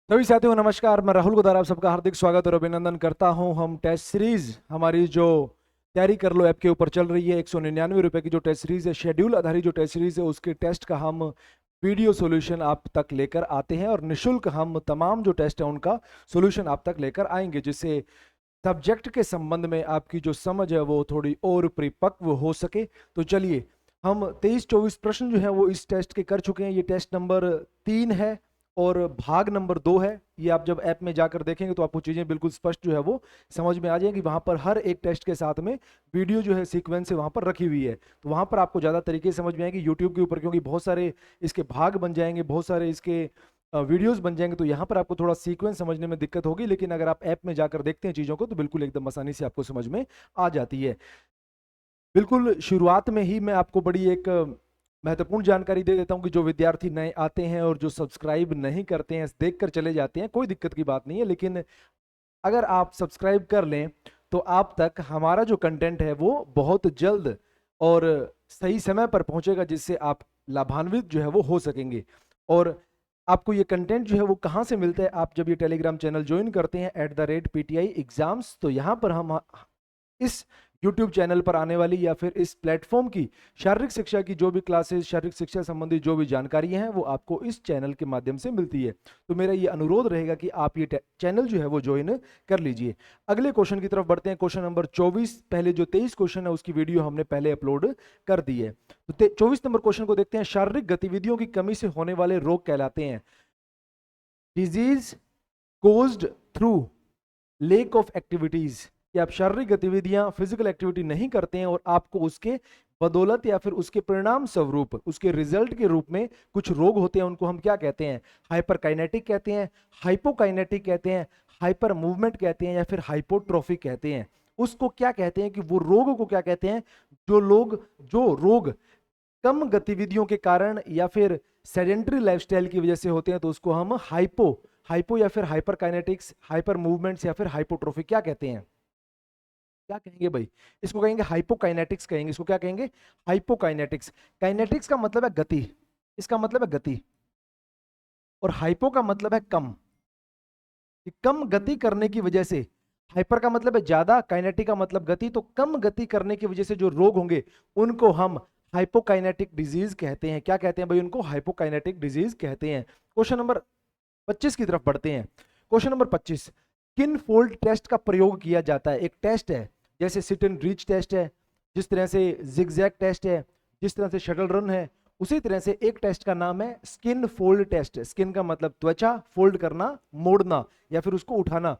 सभी साथियों को नमस्कार। मैं राहुल गुदार आप सबका हार्दिक स्वागत और अभिनंदन करता हूं। हम टेस्ट सीरीज हमारी जो तैयारी कर लो ऐप के ऊपर चल रही है, 199 रुपए की जो टेस्ट सीरीज है, शेड्यूल आधारित जो टेस्ट सीरीज है, उसके टेस्ट का हम वीडियो सॉल्यूशन आप तक लेकर आते हैं और निशुल्क हम तमाम जो टेस्ट है उनका सॉल्यूशन आप तक लेकर आएंगे, जिससे सब्जेक्ट के संबंध में आपकी जो समझ है वो थोड़ी और परिपक्व हो सके। तो चलिए, हम 23-24 प्रश्न जो है वो इस टेस्ट के कर चुके हैं। ये टेस्ट नंबर 3 है और भाग नंबर 2 है। ये आप जब ऐप में जाकर देखेंगे तो आपको चीज़ें बिल्कुल स्पष्ट जो है वो समझ में आ जाएंगी। वहाँ पर हर एक टेस्ट के साथ में वीडियो जो है सीक्वेंस से वहाँ पर रखी हुई है, तो वहाँ पर आपको ज़्यादा तरीके से समझ में आएगी। यूट्यूब के ऊपर क्योंकि बहुत सारे इसके भाग बन जाएंगे, बहुत सारे इसके वीडियोस बन जाएंगे, तो यहाँ पर आपको थोड़ा सीक्वेंस समझने में दिक्कत होगी। लेकिन अगर आप ऐप में जाकर देखते हैं चीज़ों को तो बिल्कुल एकदम आसानी से आपको समझ में आ जाती है। बिल्कुल शुरुआत में ही मैं आपको बड़ी एक महत्वपूर्ण जानकारी दे देता हूं कि जो विद्यार्थी नए आते हैं और जो सब्सक्राइब नहीं करते हैं, देखकर चले जाते हैं, कोई दिक्कत की बात नहीं है। लेकिन अगर आप सब्सक्राइब कर लें तो आप तक हमारा जो कंटेंट है वो बहुत जल्द और सही समय पर पहुंचेगा, जिससे आप लाभान्वित जो है वो हो सकेंगे। और आपको ये कंटेंट जो है वो कहाँ से मिलता है? आप जब ये टेलीग्राम चैनल ज्वाइन करते हैं @PTI एग्जाम्स, तो यहाँ पर हम इस YouTube चैनल पर आने वाली या फिर इस प्लेटफॉर्म की शारीरिक शिक्षा की जो भी क्लासेस, शारीरिक शिक्षा संबंधी जो भी जानकारी हैं वो आपको इस चैनल के माध्यम से मिलती है। तो मेरा ये अनुरोध रहेगा कि आप ये चैनल जो है वो ज्वाइन कर लीजिए। अगले क्वेश्चन की तरफ बढ़ते हैं। Question number 24। पहले जो 23 क्वेश्चन है उसकी वीडियो हमने पहले अपलोड कर दी है। तो 24 नंबर क्वेश्चन को देखते हैं। शारीरिक गतिविधियों की कमी से होने वाले रोग कहलाते हैं disease caused through lake of activities. कि आप शारीरिक गतिविधियां, फिजिकल एक्टिविटी नहीं करते हैं और आपको उसके बदौलत या फिर उसके परिणाम स्वरूप, उसके रिजल्ट के रूप में कुछ रोग होते हैं, उनको हम क्या कहते हैं? हाइपरकाइनेटिक कहते हैं, हाइपोकाइनेटिक कहते हैं, हाइपर मूवमेंट कहते हैं, या फिर हाइपोट्रोफिक कहते हैं। उसको क्या कहते हैं कि वो रोग को क्या कहते हैं? जो रोग कम गतिविधियों के कारण या फिर सेडेंटरी लाइफस्टाइल की वजह से होते हैं, तो उसको हम हाइपो या फिर हाइपरकाइनेटिक्स, हाइपर मूवमेंट्स या फिर हाइपोट्रोफिक क्या कहते हैं? क्या कहेंगे भाई? इसको कहेंगे हाइपोकाइनेटिक्स कहेंगे। इसको क्या कहेंगे? हाइपोकाइनेटिक्स। काइनेटिक्स का मतलब है गति, इसका मतलब है गति, और हाइपो का मतलब है कम, कि कम गति करने की वजह से। हाइपर का मतलब है ज्यादा, काइनेटिक का मतलब गति, तो कम गति करने की वजह से जो रोग होंगे उनको हम हाइपोकाइनेटिक डिजीज कहते हैं। क्या कहते हैं भाई? उनको हाइपोकाइनेटिक डिजीज कहते हैं। क्वेश्चन नंबर 25 की तरफ बढ़ते हैं। क्वेश्चन नंबर 25, किन फोल्ड टेस्ट का प्रयोग किया जाता है? एक टेस्ट है, जैसे सिट एंड रीच टेस्ट है, जिस तरह से जिगजैग टेस्ट है, जिस तरह से शटल रन है, उसी तरह से एक टेस्ट का नाम है स्किन फोल्ड टेस्ट। स्किन का मतलब त्वचा, फोल्ड करना, मोड़ना या फिर उसको उठाना।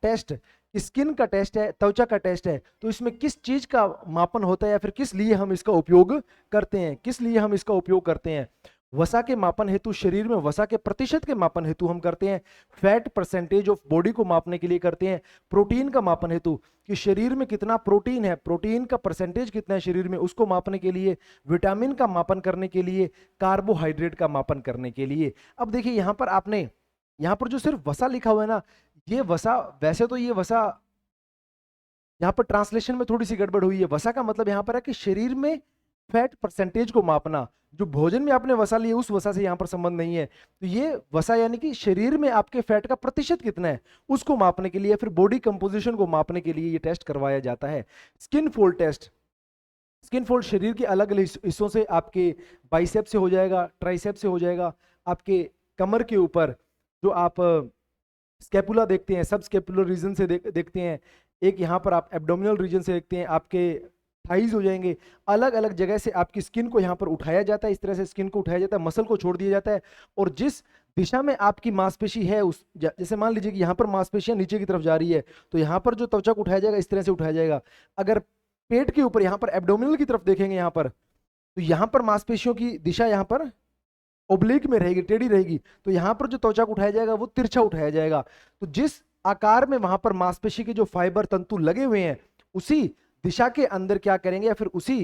टेस्ट स्किन का टेस्ट है, त्वचा का टेस्ट है, तो इसमें किस चीज का मापन होता है या फिर किस लिए हम इसका उपयोग करते हैं? किस लिए हम इसका उपयोग करते हैं? वसा के मापन हेतु, शरीर में वसा के प्रतिशत के मापन हेतु हम करते हैं। फैट परसेंटेज ऑफ बॉडी को मापने के लिए करते हैं। प्रोटीन का मापन हेतु, कि शरीर में कितना प्रोटीन है, प्रोटीन का परसेंटेज कितना है शरीर में, उसको मापने के लिए। विटामिन का मापन करने के लिए। कार्बोहाइड्रेट का मापन करने के लिए। अब देखिए यहां पर आपने, यहां पर जो सिर्फ वसा लिखा हुआ है ना, ये वसा, वैसे तो ये वसा यहाँ पर ट्रांसलेशन में थोड़ी सी गड़बड़ हुई है। वसा का मतलब यहाँ पर है कि शरीर में फैट परसेंटेज को मापना। जो भोजन में आपने वसा लिए उस वसा से यहाँ पर संबंध नहीं है। तो ये वसा यानी कि शरीर में आपके फैट का प्रतिशत कितना है उसको मापने के लिए, फिर बॉडी कंपोजिशन को मापने के लिए ये टेस्ट करवाया जाता है। Skin fold test. Skin fold शरीर के अलग अलग हिस्सों से, आपके बाइसेप से हो जाएगा, ट्राइसेप से हो जाएगा, आपके कमर के ऊपर जो आप स्केपुला देखते हैं, सब स्केपुलर रीजन से देखते हैं, एक यहाँ पर आप एब्डोमिनल रीजन से देखते हैं, आपके थाइज हो जाएंगे। अलग अलग जगह से आपकी स्किन को यहाँ पर उठाया जाता है, इस तरह से स्किन को उठाया जाता है, मसल को छोड़ दिया जाता है, और जिस दिशा में आपकी मांसपेशी है, उस जैसे मान लीजिए कि यहाँ पर मांसपेशियां नीचे की तरफ जा रही है, तो यहाँ पर जो त्वचा को उठाया जाएगा इस तरह से उठाया जाएगा। अगर पेट के ऊपर यहाँ पर एब्डोमिनल की तरफ देखेंगे यहाँ पर, तो यहाँ पर मांसपेशियों की दिशा यहाँ पर ओब्लिक में रहेगी, टेढ़ी रहेगी, तो यहाँ पर जो त्वचा को उठाया जाएगा वो तिरछा उठाया जाएगा। तो जिस आकार में वहां पर मांसपेशी के जो फाइबर तंतु लगे हुए हैं, उसी दिशा के अंदर क्या करेंगे, या फिर उसी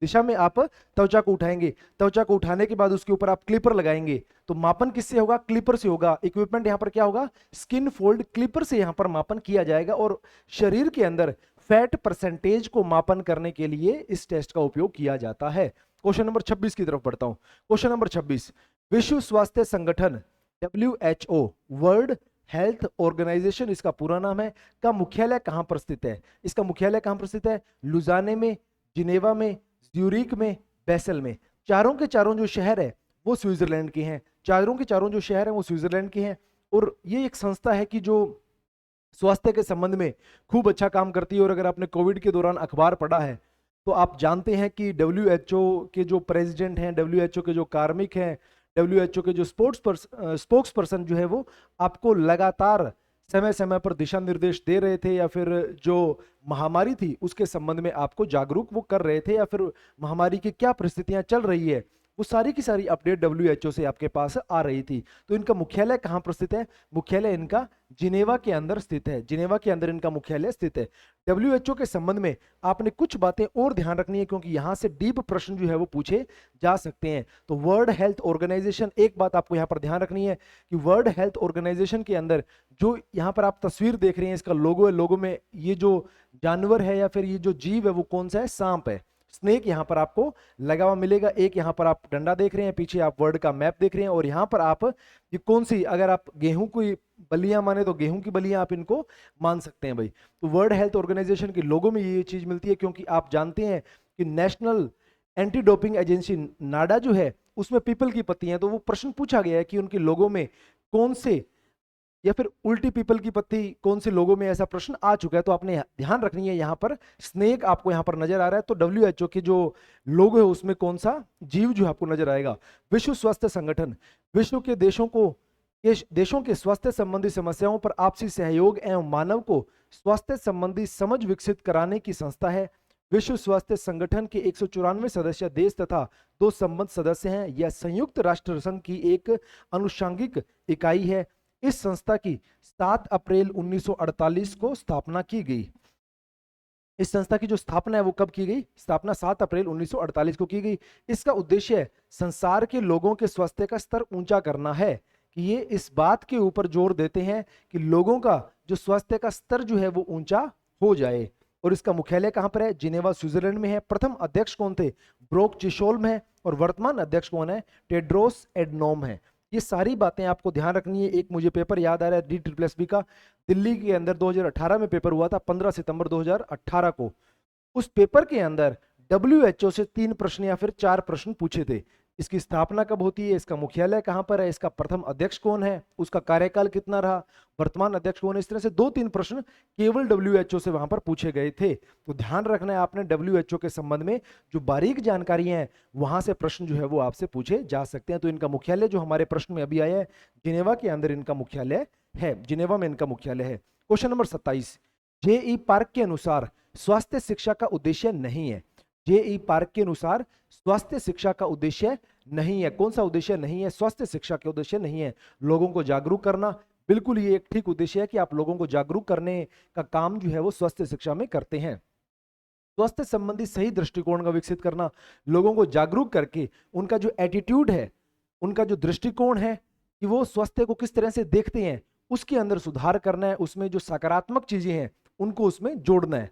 दिशा में आप त्वचा को उठाएंगे। त्वचा को उठाने के बाद उसके ऊपर आप क्लिपर लगाएंगे। तो मापन किससे होगा? क्लिपर से होगा। इक्विपमेंट यहाँ पर क्या होगा? स्किन फोल्ड क्लिपर से यहाँ पर मापन किया जाएगा, और शरीर के अंदर फैट परसेंटेज को मापन करने के लिए इस टेस्ट का उपयोग किया जाता है। क्वेश्चन नंबर 26 की तरफ बढ़ता हूं। क्वेश्चन नंबर 26, विश्व स्वास्थ्य संगठन WHO वर्ल्ड हेल्थ ऑर्गेनाइजेशन इसका पूरा नाम है, का मुख्यालय कहां पर स्थित है? इसका मुख्यालय कहां पर स्थित है? लुजाने में, जिनेवा में, ज्यूरिक में, बेसल में। चारों के चारों जो शहर है वो स्विट्जरलैंड के हैं। चारों के चारों जो शहर हैं वो स्विट्जरलैंड के हैं। और ये एक संस्था है कि जो स्वास्थ्य के संबंध में खूब अच्छा काम करती है। और अगर आपने कोविड के दौरान अखबार पढ़ा है तो आप जानते हैं कि WHO के जो प्रेसिडेंट हैं, WHO के जो कार्मिक हैं, WHO के जो स्पोक्स पर्सन जो है वो आपको लगातार समय समय पर दिशा निर्देश दे रहे थे, या फिर जो महामारी थी उसके संबंध में आपको जागरूक वो कर रहे थे, या फिर महामारी की क्या परिस्थितियां चल रही है वो सारी की सारी अपडेट WHO से आपके पास आ रही थी। तो इनका मुख्यालय कहां पर स्थित है? मुख्यालय इनका जिनेवा के अंदर स्थित है। जिनेवा के अंदर इनका मुख्यालय स्थित है। WHO के संबंध में आपने कुछ बातें और ध्यान रखनी है, क्योंकि यहां से डीप प्रश्न जो है वो पूछे जा सकते हैं। तो वर्ल्ड हेल्थ ऑर्गेनाइजेशन, एक बात आपको यहां पर ध्यान रखनी है कि वर्ल्ड हेल्थ ऑर्गेनाइजेशन के अंदर जो यहां पर आप तस्वीर देख रहे हैं, इसका लोगो है, लोगो में ये जो जानवर है या फिर ये जो जीव है वो कौन सा है? सांप है। स्नेक यहां पर आपको लगा हुआ मिलेगा। एक यहां पर आप डंडा देख रहे हैं, पीछे आप वर्ल्ड का मैप देख रहे हैं, और यहां पर आप ये कौन सी, अगर आप गेहूं की बलियां माने तो गेहूं की बलियां आप इनको मान सकते हैं भाई। तो वर्ल्ड हेल्थ ऑर्गेनाइजेशन के लोगों में ये चीज मिलती है, क्योंकि आप जानते हैं कि नेशनल एंटी डोपिंग एजेंसी नाडा जो है उसमें पीपल की पत्ती है। तो वो प्रश्न पूछा गया है कि उनके लोगों में कौन से, या फिर उल्टी पीपल की पत्ती कौन से लोगों में, ऐसा प्रश्न आ चुका है। तो आपने ध्यान रखनी है, यहां पर स्नेक आपको यहां पर नजर आ रहा है, तो WHO के जो लोगो है उसमें कौन सा जीव जो आपको नजर आएगा? विश्व स्वास्थ्य संगठन विश्व के देशों के स्वास्थ्य संबंधी समस्याओं पर आपसी सहयोग एवं मानव को स्वास्थ्य संबंधी समझ विकसित कराने की संस्था है। विश्व स्वास्थ्य संगठन के 194 सदस्य देश तथा 2 संबद्ध सदस्य हैं। यह संयुक्त राष्ट्र संघ की एक अनुषंगिक इकाई है। इस संस्था की 7 अप्रैल 1948 को स्थापना की गई। इस संस्था की जो स्थापना है वो कब की गई? स्थापना 7 अप्रैल 1948 को की गई। इसका उद्देश्य संसार के लोगों के स्वास्थ्य का स्तर ऊंचा करना है, कि ये इस बात के ऊपर जोर देते हैं कि लोगों का जो स्वास्थ्य का स्तर जो है वो ऊंचा हो जाए। और इसका मुख्यालय कहां पर है? जिनेवा स्विट्जरलैंड में है। प्रथम अध्यक्ष कौन थे? ब्रोक चिशोल्म है। और वर्तमान अध्यक्ष कौन है? टेड्रोस एडनोम है। ये सारी बातें आपको ध्यान रखनी है। एक मुझे पेपर याद आ रहा है DSSB का, दिल्ली के अंदर 2018 में पेपर हुआ था, 15 सितंबर 2018 को। उस पेपर के अंदर WHO से 3 प्रश्न या फिर 4 प्रश्न पूछे थे। इसकी स्थापना कब होती है? इसका मुख्यालय कहां पर है? इसका प्रथम अध्यक्ष कौन है? उसका कार्यकाल कितना रहा? वर्तमान अध्यक्ष कौन है? इस तरह से 2-3 प्रश्न केवल WHO से वहां पर पूछे गए थे। तो ध्यान रखना है आपने, WHO के संबंध में जो बारीक जानकारी है वहां से प्रश्न जो है वो आपसे पूछे जा सकते हैं। तो इनका मुख्यालय जो हमारे प्रश्न में अभी आया है, जिनेवा के अंदर इनका मुख्यालय है। जिनेवा में इनका मुख्यालय है। क्वेश्चन नंबर 27, JE पार्क के अनुसार स्वास्थ्य शिक्षा का उद्देश्य नहीं है। JE पार्क के अनुसार स्वास्थ्य शिक्षा का उद्देश्य नहीं है। कौन सा उद्देश्य नहीं है? स्वास्थ्य शिक्षा के उद्देश्य नहीं है लोगों को जागरूक करना। बिल्कुल ये एक ठीक उद्देश्य है कि आप लोगों को जागरूक करने का काम जो है वो स्वास्थ्य शिक्षा में करते हैं। स्वास्थ्य संबंधी सही दृष्टिकोण का विकसित करना, लोगों को जागरूक करके उनका जो एटीट्यूड है, उनका जो दृष्टिकोण है कि वो स्वास्थ्य को किस तरह से देखते हैं, उसके अंदर सुधार करना है। उसमें जो सकारात्मक चीजें हैं उनको उसमें जोड़ना है।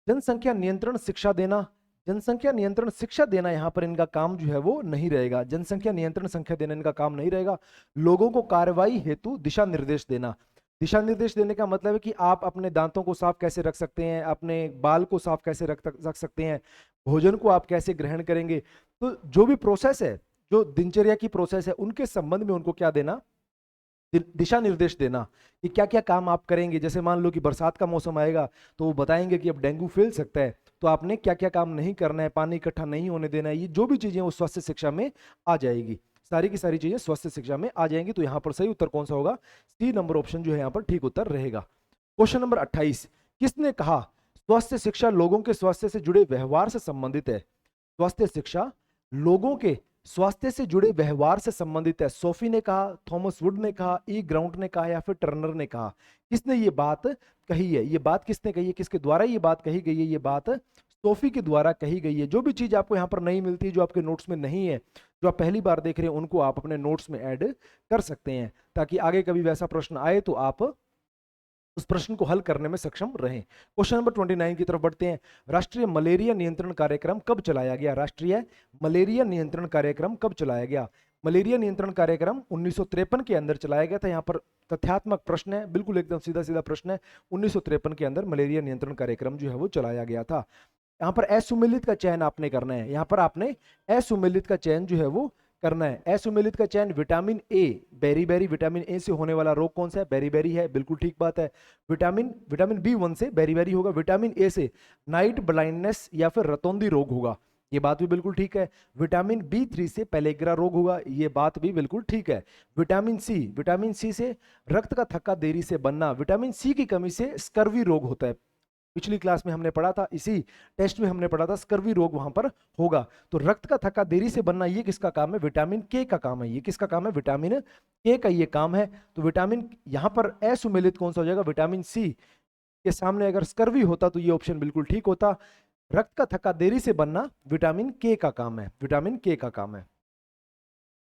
जनसंख्या नियंत्रण शिक्षा देना, जनसंख्या नियंत्रण शिक्षा देना यहाँ पर इनका काम जो है वो नहीं रहेगा। जनसंख्या नियंत्रण संख्या देना इनका काम नहीं रहेगा। लोगों को कार्रवाई हेतु दिशा निर्देश देना, दिशा निर्देश देने का मतलब है कि आप अपने दांतों को साफ कैसे रख सकते हैं, अपने बाल को साफ कैसे रख सकते हैं, भोजन को आप कैसे ग्रहण करेंगे। तो जो भी प्रोसेस है, जो दिनचर्या की प्रोसेस है, उनके संबंध में उनको क्या देना? दिशा निर्देश देना कि क्या क्या काम आप करेंगे। जैसे मान लो कि बरसात का मौसम आएगा तो वो बताएंगे कि अब डेंगू फैल सकता है, तो आपने क्या क्या काम नहीं करना है, पानी इकट्ठा नहीं होने देना है। ये जो भी चीजें वो स्वास्थ्य शिक्षा में आ जाएगी, सारी की सारी चीजें स्वास्थ्य शिक्षा में आ जाएंगी। तो यहाँ पर सही उत्तर कौन सा होगा? C नंबर ऑप्शन जो है यहाँ पर ठीक उत्तर रहेगा। क्वेश्चन नंबर 28, किसने कहा स्वास्थ्य शिक्षा लोगों के स्वास्थ्य से जुड़े व्यवहार से संबंधित है? स्वास्थ्य शिक्षा लोगों के स्वास्थ्य से जुड़े व्यवहार से संबंधित है। सोफी ने कहा, थॉमस वुड ने कहा, ई ग्राउंट ने कहा, या फिर टर्नर ने कहा? किसने ये बात कही है? ये बात किसने कही है? किसके द्वारा ये बात कही गई है? ये बात सोफी के द्वारा कही गई है। जो भी चीज आपको यहाँ पर नहीं मिलती, जो आपके नोट्स में नहीं है, जो आप पहली बार देख रहे हैं, उनको आप अपने नोट्स में ऐड कर सकते हैं, ताकि आगे कभी वैसा प्रश्न आए तो आप उस प्रश्न को हल करने में सक्षम रहें। क्वेश्चन नंबर 29 की तरफ बढ़ते हैं। राष्ट्रीय मलेरिया नियंत्रण कार्यक्रम कब चलाया गया? राष्ट्रीय मलेरिया नियंत्रण कार्यक्रम कब चलाया गया? मलेरिया नियंत्रण कार्यक्रम 1953 के अंदर चलाया गया था। यहाँ पर तथ्यात्मक प्रश्न है, बिल्कुल एकदम सीधा सीधा प्रश्न है। 1953 के अंदर मलेरिया नियंत्रण कार्यक्रम जो है वो चलाया गया था। यहाँ पर असुमेलित का चयन आपने करना है। यहाँ पर आपने असुमेलित का चयन जो है वो करना है। असुमेलित का चयन विटामिन ए, बेरी विटामिन ए से होने वाला रोग कौन सा है? बेरी है, बिल्कुल ठीक बात है। विटामिन बी1 से बेरी होगा। विटामिन ए से नाइट ब्लाइंडनेस या फिर रतौंधी रोग होगा, ये बात भी बिल्कुल ठीक है। विटामिन बी3 से पेलेग्रा रोग होगा, ये बात भी बिल्कुल ठीक है। विटामिन सी से रक्त का थक्का देरी से बनना। विटामिन सी की कमी से स्कर्वी रोग होता है, पिछली क्लास में हमने पढ़ा था, इसी टेस्ट में हमने पढ़ा था, स्कर्वी रोग वहां पर होगा। तो रक्त का थक्का देरी से बनना, ये किसका काम है? विटामिन के का काम है। ये किसका काम है? विटामिन के का ये काम है। तो विटामिन यहां पर असुमेलित कौन सा हो जाएगा? विटामिन सी के सामने अगर स्कर्वी होता तो ये ऑप्शन बिल्कुल ठीक होता। रक्त का थक्का देरी से बनना विटामिन के का काम है, विटामिन के का काम है।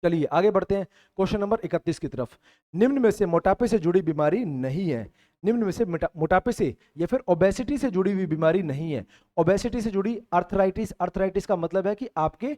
चलिए आगे बढ़ते हैं क्वेश्चन नंबर 31 की तरफ। निम्न में से मोटापे से जुड़ी बीमारी नहीं है। निम्न में से मोटापे से या फिर ओबेसिटी से जुड़ी हुई बीमारी नहीं है। ओबेसिटी से जुड़ी अर्थराइटिस का मतलब है कि आपके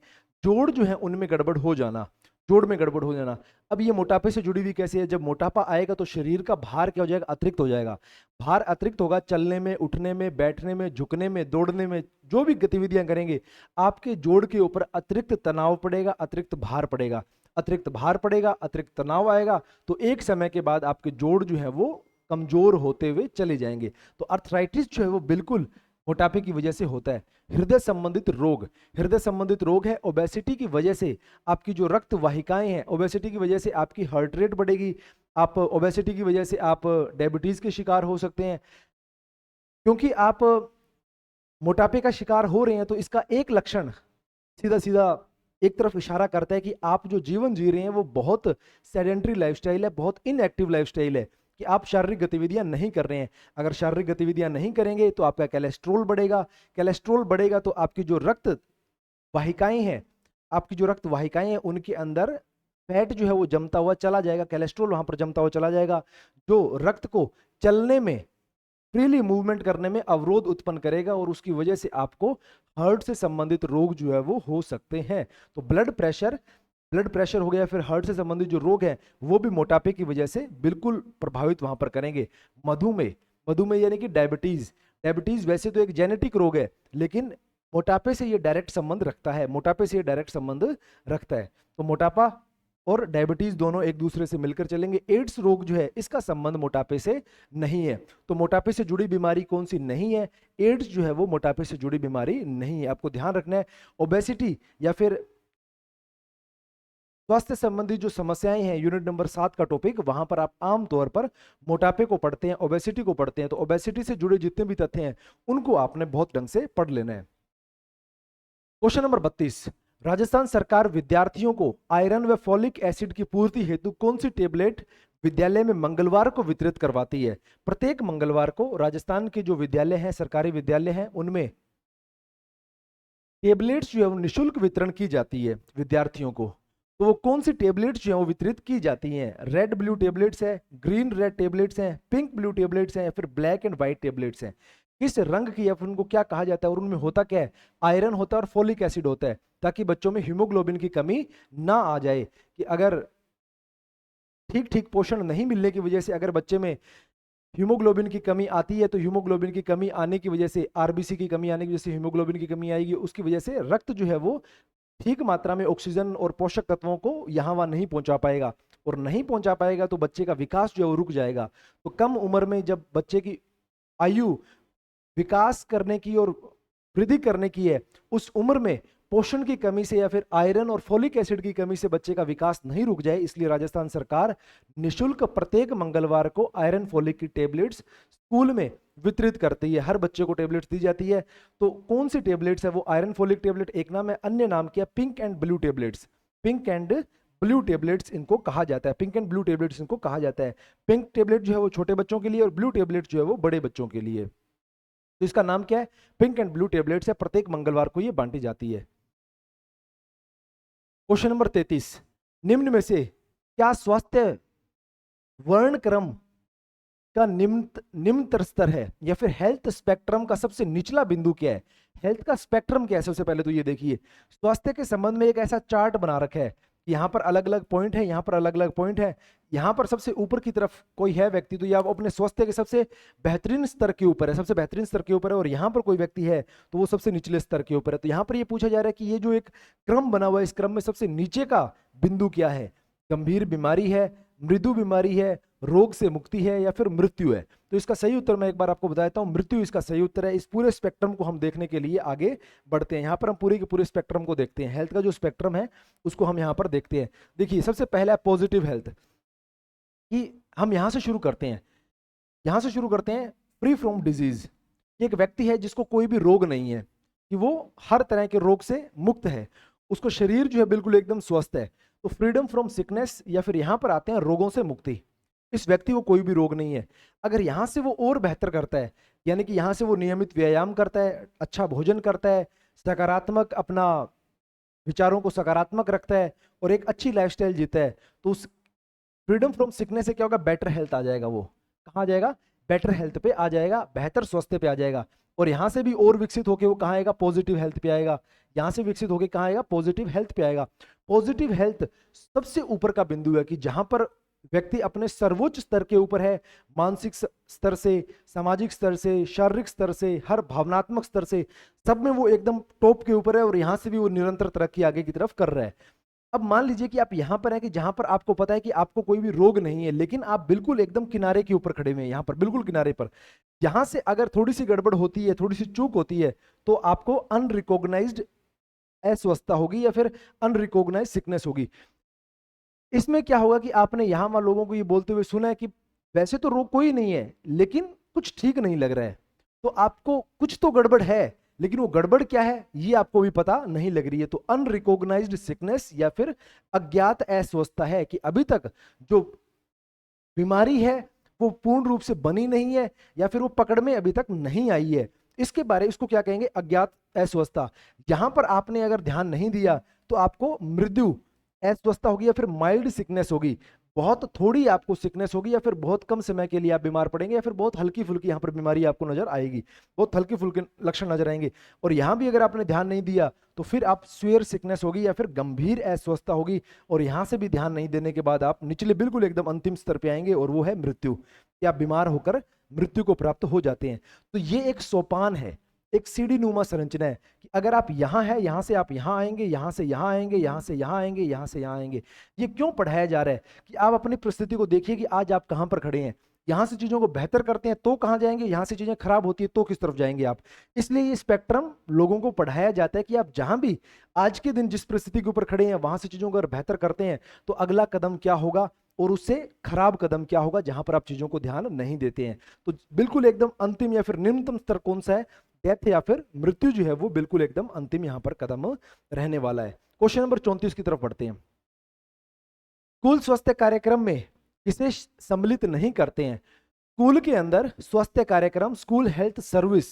जोड़ जो है उनमें गड़बड़ हो जाना, जोड़ में गड़बड़ हो जाना। अब ये मोटापे से जुड़ी हुई कैसे है? जब मोटापा आएगा तो शरीर का भार क्या हो जाएगा? अतिरिक्त हो जाएगा। भार अतिरिक्त होगा, चलने में, उठने में, बैठने में, झुकने में, दौड़ने में, जो भी गतिविधियां करेंगे आपके जोड़ के ऊपर अतिरिक्त तनाव पड़ेगा, अतिरिक्त भार पड़ेगा। अतिरिक्त भार पड़ेगा, अतिरिक्त तनाव आएगा, तो एक समय के बाद आपके जोड़ जो है वो कमजोर होते हुए चले जाएंगे। तो अर्थराइटिस जो है वो बिल्कुल मोटापे की वजह से होता है। हृदय संबंधित रोग है। ओबेसिटी की वजह से आपकी जो रक्त वाहिकाएं हैं, ओबेसिटी की वजह से आपकी हार्ट रेट बढ़ेगी। आप ओबेसिटी की वजह से आप डायबिटीज के शिकार हो सकते हैं। क्योंकि आप मोटापे का शिकार हो रहे हैं तो इसका एक लक्षण सीधा सीधा एक तरफ इशारा करता है कि आप जो जीवन जी रहे हैं वो बहुत सेडेंटरी लाइफस्टाइल है, बहुत इनएक्टिव लाइफस्टाइल है, कि आप शारीरिक गतिविधियां नहीं कर रहे हैं। अगर शारीरिक गतिविधियां नहीं करेंगे तो आपका कोलेस्ट्रॉल बढ़ेगा। कोलेस्ट्रॉल बढ़ेगा तो आपकी जो रक्त वाहिकाएं हैं, उनके अंदर फैट जो है वो जमता हुआ चला जाएगा, कोलेस्ट्रॉल वहां पर जमता हुआ चला जाएगा, जो रक्त को चलने में, फ्रीली मूवमेंट करने में अवरोध उत्पन्न करेगा और उसकी वजह से आपको हार्ट से संबंधित रोग जो है वो हो सकते हैं। तो ब्लड प्रेशर हो गया, फिर हार्ट से संबंधित जो रोग हैं वो भी मोटापे की वजह से बिल्कुल प्रभावित वहां पर करेंगे। मधुमेह यानी कि डायबिटीज वैसे तो एक जेनेटिक रोग है, लेकिन मोटापे से ये डायरेक्ट संबंध रखता है। तो मोटापा और डायबिटीज दोनों एक दूसरे से मिलकर चलेंगे। एड्स रोग जो है इसका संबंध मोटापे से नहीं है। तो मोटापे से जुड़ी बीमारी कौन सी नहीं है? एड्स जो है वो मोटापे से जुड़ी बीमारी नहीं है, आपको ध्यान रखना है। ओबेसिटी या फिर स्वास्थ्य संबंधी जो समस्याएं हैं, यूनिट नंबर 7 का टॉपिक, वहां पर आप आमतौर पर मोटापे को पढ़ते हैं, ओबेसिटी को पढ़ते हैं। तो ओबेसिटी से जुड़े जितने भी तथ्य हैं उनको आपने बहुत ढंग से पढ़ लेना है। क्वेश्चन नंबर 32, राजस्थान सरकार विद्यार्थियों को आयरन व फॉलिक एसिड की पूर्ति हेतु कौन सी टेबलेट विद्यालय में मंगलवार को वितरित करवाती है? प्रत्येक मंगलवार को राजस्थान के जो विद्यालय हैं, सरकारी विद्यालय हैं, उनमें टेबलेट्स जो है वो निःशुल्क वितरण की जाती है विद्यार्थियों को। तो वो कौन सी टेबलेट्स जो है वो वितरित की जाती हैं? रेड ब्लू टेबलेट्स है, ग्रीन रेड टेबलेट्स हैं, पिंक ब्लू टेबलेट्स हैं, या फिर ब्लैक एंड व्हाइट टेबलेट्स हैं? किस रंग की, या फिर उनको क्या कहा जाता है, और उनमें होता क्या है? आयरन होता है और फोलिक एसिड होता है, ताकि बच्चों में हीमोग्लोबिन की कमी ना आ जाए। कि अगर ठीक पोषण नहीं मिलने की वजह से अगर बच्चे में हीमोग्लोबिन की कमी आती है, तो हीमोग्लोबिन की कमी आने की वजह से, आरबीसी की कमी आने की वजह से हीमोग्लोबिन की कमी आएगी, उसकी वजह से रक्त जो है वो ठीक मात्रा में ऑक्सीजन और पोषक तत्वों को यहाँ वहां नहीं पहुंचा पाएगा, और नहीं पहुंचा पाएगा तो बच्चे का विकास जो है वो रुक जाएगा। तो कम उम्र में जब बच्चे की आयु विकास करने की और वृद्धि करने की है, उस उम्र में पोषण की कमी से या फिर आयरन और फोलिक एसिड की कमी से बच्चे का विकास नहीं रुक जाए, इसलिए राजस्थान सरकार निःशुल्क प्रत्येक मंगलवार को आयरन फोलिक की टेबलेट्स स्कूल में वितरित करती है। हर बच्चे को टेबलेट्स दी जाती है। तो कौन सी टेबलेट्स है? वो आयरन फोलिक टेबलेट एक नाम है, अन्य नाम क्या? Pink and blue tablets. Pink and blue tablets इनको कहा जाता है, पिंक एंड ब्लू टेबलेट्स इनको कहा जाता है। पिंक टेबलेट जो है वो छोटे बच्चों के लिए और ब्लू टेबलेट जो है वो बड़े बच्चों के लिए। तो इसका नाम क्या है? पिंक एंड ब्लू टेबलेट्स है, प्रत्येक मंगलवार को ये बांटी जाती है। क्वेश्चन नंबर 33, निम्न में से क्या स्वास्थ्य वर्णक्रम का निम्नतर स्तर है, या फिर हेल्थ स्पेक्ट्रम का सबसे निचला बिंदु क्या है? हेल्थ का स्पेक्ट्रम क्या है? सबसे पहले तो ये देखिए, स्वास्थ्य के संबंध में एक ऐसा चार्ट बना रखा है यहाँ पर अलग अलग पॉइंट है, यहाँ पर अलग अलग पॉइंट है, यहाँ पर सबसे ऊपर की तरफ कोई है व्यक्ति तो ये आप अपने स्वास्थ्य के सबसे बेहतरीन स्तर के ऊपर है, सबसे बेहतरीन स्तर के ऊपर है, और यहाँ पर कोई व्यक्ति है तो वो सबसे निचले स्तर के ऊपर है। तो यहाँ पर ये पूछा जा रहा है कि ये जो एक क्रम बना हुआ है, इस क्रम में सबसे नीचे का बिंदु क्या है? गंभीर बीमारी है, मृदु बीमारी है, रोग से मुक्ति है, या फिर मृत्यु है? तो इसका सही उत्तर मैं एक बार आपको बता देता हूं, मृत्यु इसका सही उत्तर है। इस पूरे स्पेक्ट्रम को हम देखने के लिए आगे बढ़ते हैं। यहाँ पर हम पूरे के पूरे स्पेक्ट्रम को देखते हैं, हेल्थ का जो स्पेक्ट्रम है उसको हम यहाँ पर देखते हैं। देखिए सबसे पहला है पॉजिटिव हेल्थ, कि हम यहाँ से शुरू करते हैं, यहाँ से शुरू करते हैं। फ्री फ्रॉम डिजीज, एक व्यक्ति है जिसको कोई भी रोग नहीं है, कि वो हर तरह के रोग से मुक्त है, उसको शरीर जो है बिल्कुल एकदम स्वस्थ है। तो फ्रीडम फ्रॉम सिकनेस, या फिर यहाँ पर आते हैं रोगों से मुक्ति। इस व्यक्ति को कोई भी रोग नहीं है। अगर यहाँ से वो और बेहतर करता है, यानी कि यहाँ से वो नियमित व्यायाम करता है, अच्छा भोजन करता है, सकारात्मक अपना विचारों को सकारात्मक रखता है और एक अच्छी लाइफस्टाइल जीता है, तो उस फ्रीडम फ्रॉम सिकनेस से क्या होगा? बेटर हेल्थ आ जाएगा। वो कहाँ आ जाएगा? बेटर हेल्थ पे आ जाएगा, बेहतर स्वास्थ्य पे आ जाएगा। और यहाँ से भी और विकसित होकर वो कहाँ आएगा? पॉजिटिव हेल्थ पे आएगा। यहाँ से विकसित होकर कहाँ आएगा? पॉजिटिव हेल्थ पे आएगा। पॉजिटिव हेल्थ सबसे ऊपर का बिंदु है, कि जहां पर व्यक्ति अपने सर्वोच्च स्तर के ऊपर है, मानसिक स्तर से, सामाजिक स्तर से, शारीरिक स्तर से, हर भावनात्मक स्तर से, सब में वो एकदम टॉप के ऊपर है, और यहाँ से भी वो निरंतर तरक्की आगे की तरफ कर रहा है। अब मान लीजिए कि आप यहाँ पर हैं, कि जहां पर आपको पता है कि आपको कोई भी रोग नहीं है, लेकिन आप बिल्कुल एकदम किनारे के ऊपर खड़े हुए हैं, यहाँ पर बिल्कुल किनारे पर। यहाँ से अगर थोड़ी सी गड़बड़ होती है, थोड़ी सी चूक होती है, तो आपको अनरिकॉग्नाइज्ड अस्वस्थता होगी, या फिर अनरिकॉग्नाइज्ड सिकनेस होगी। इसमें क्या होगा कि आपने यहाँ वहां लोगों को ये बोलते हुए सुना है कि वैसे तो रोग कोई नहीं है, लेकिन कुछ ठीक नहीं लग रहा है, तो आपको कुछ तो गड़बड़ है, लेकिन वो गड़बड़ क्या है ये आपको भी पता नहीं लग रही है। तो अनरिकॉग्नाइज्ड सिकनेस या फिर अज्ञात अस्वस्थता है, कि अभी तक जो बीमारी है वो पूर्ण रूप से बनी नहीं है, या फिर वो पकड़ में अभी तक नहीं आई है। इसको क्या कहेंगे? अज्ञात अस्वस्थता। यहां पर आपने अगर ध्यान नहीं दिया तो आपको मृत्यु अस्वस्थता होगी, या फिर माइल्ड सिकनेस होगी, बहुत थोड़ी आपको सिकनेस होगी, या फिर बहुत कम समय के लिए आप बीमार पड़ेंगे, या फिर बहुत हल्की फुल्की यहाँ पर बीमारी आपको नजर आएगी, बहुत हल्की फुल्की लक्षण नजर आएंगे। और यहाँ भी अगर आपने ध्यान नहीं दिया तो फिर आप स्वेयर सिकनेस होगी, या फिर गंभीर अस्वस्थता होगी, और यहाँ से भी ध्यान नहीं देने के बाद आप निचले बिल्कुल एकदम अंतिम स्तर पे आएंगे, और वो है मृत्यु, कि आप बीमार होकर मृत्यु को प्राप्त हो जाते हैं। तो ये एक सोपान है, एक सीढ़ी नुमा संरचना है, कि अगर आप यहाँ है, यहाँ से आप यहाँ आएंगे, यहाँ से यहाँ आएंगे, यहाँ से यहाँ आएंगे, यहाँ से यहाँ आएंगे। ये क्यों पढ़ाया जा रहा है? कि आप अपनी परिस्थिति को देखिए कि आज आप कहाँ पर खड़े हैं। यहाँ से चीजों को बेहतर करते हैं तो कहाँ जाएंगे, यहाँ से चीजें खराब होती है तो किस तरफ जाएंगे आप। इसलिए ये स्पेक्ट्रम लोगों को पढ़ाया जाता है कि आप जहां भी आज के दिन जिस परिस्थिति के ऊपर खड़े हैं, वहां से चीजों को अगर बेहतर करते हैं तो अगला कदम क्या होगा, और उससे खराब कदम क्या होगा जहां पर आप चीजों को ध्यान नहीं देते हैं। तो बिल्कुल एकदम अंतिम या फिर निम्नतम स्तर कौन सा है? डेथ या फिर मृत्यु जो है वो बिल्कुल एकदम अंतिम यहाँ पर कदम रहने वाला है। क्वेश्चन नंबर 34 की तरफ बढ़ते हैं। स्कूल स्वास्थ्य कार्यक्रम में किसे सम्मिलित नहीं करते हैं? स्कूल के अंदर स्वास्थ्य कार्यक्रम, स्कूल हेल्थ सर्विस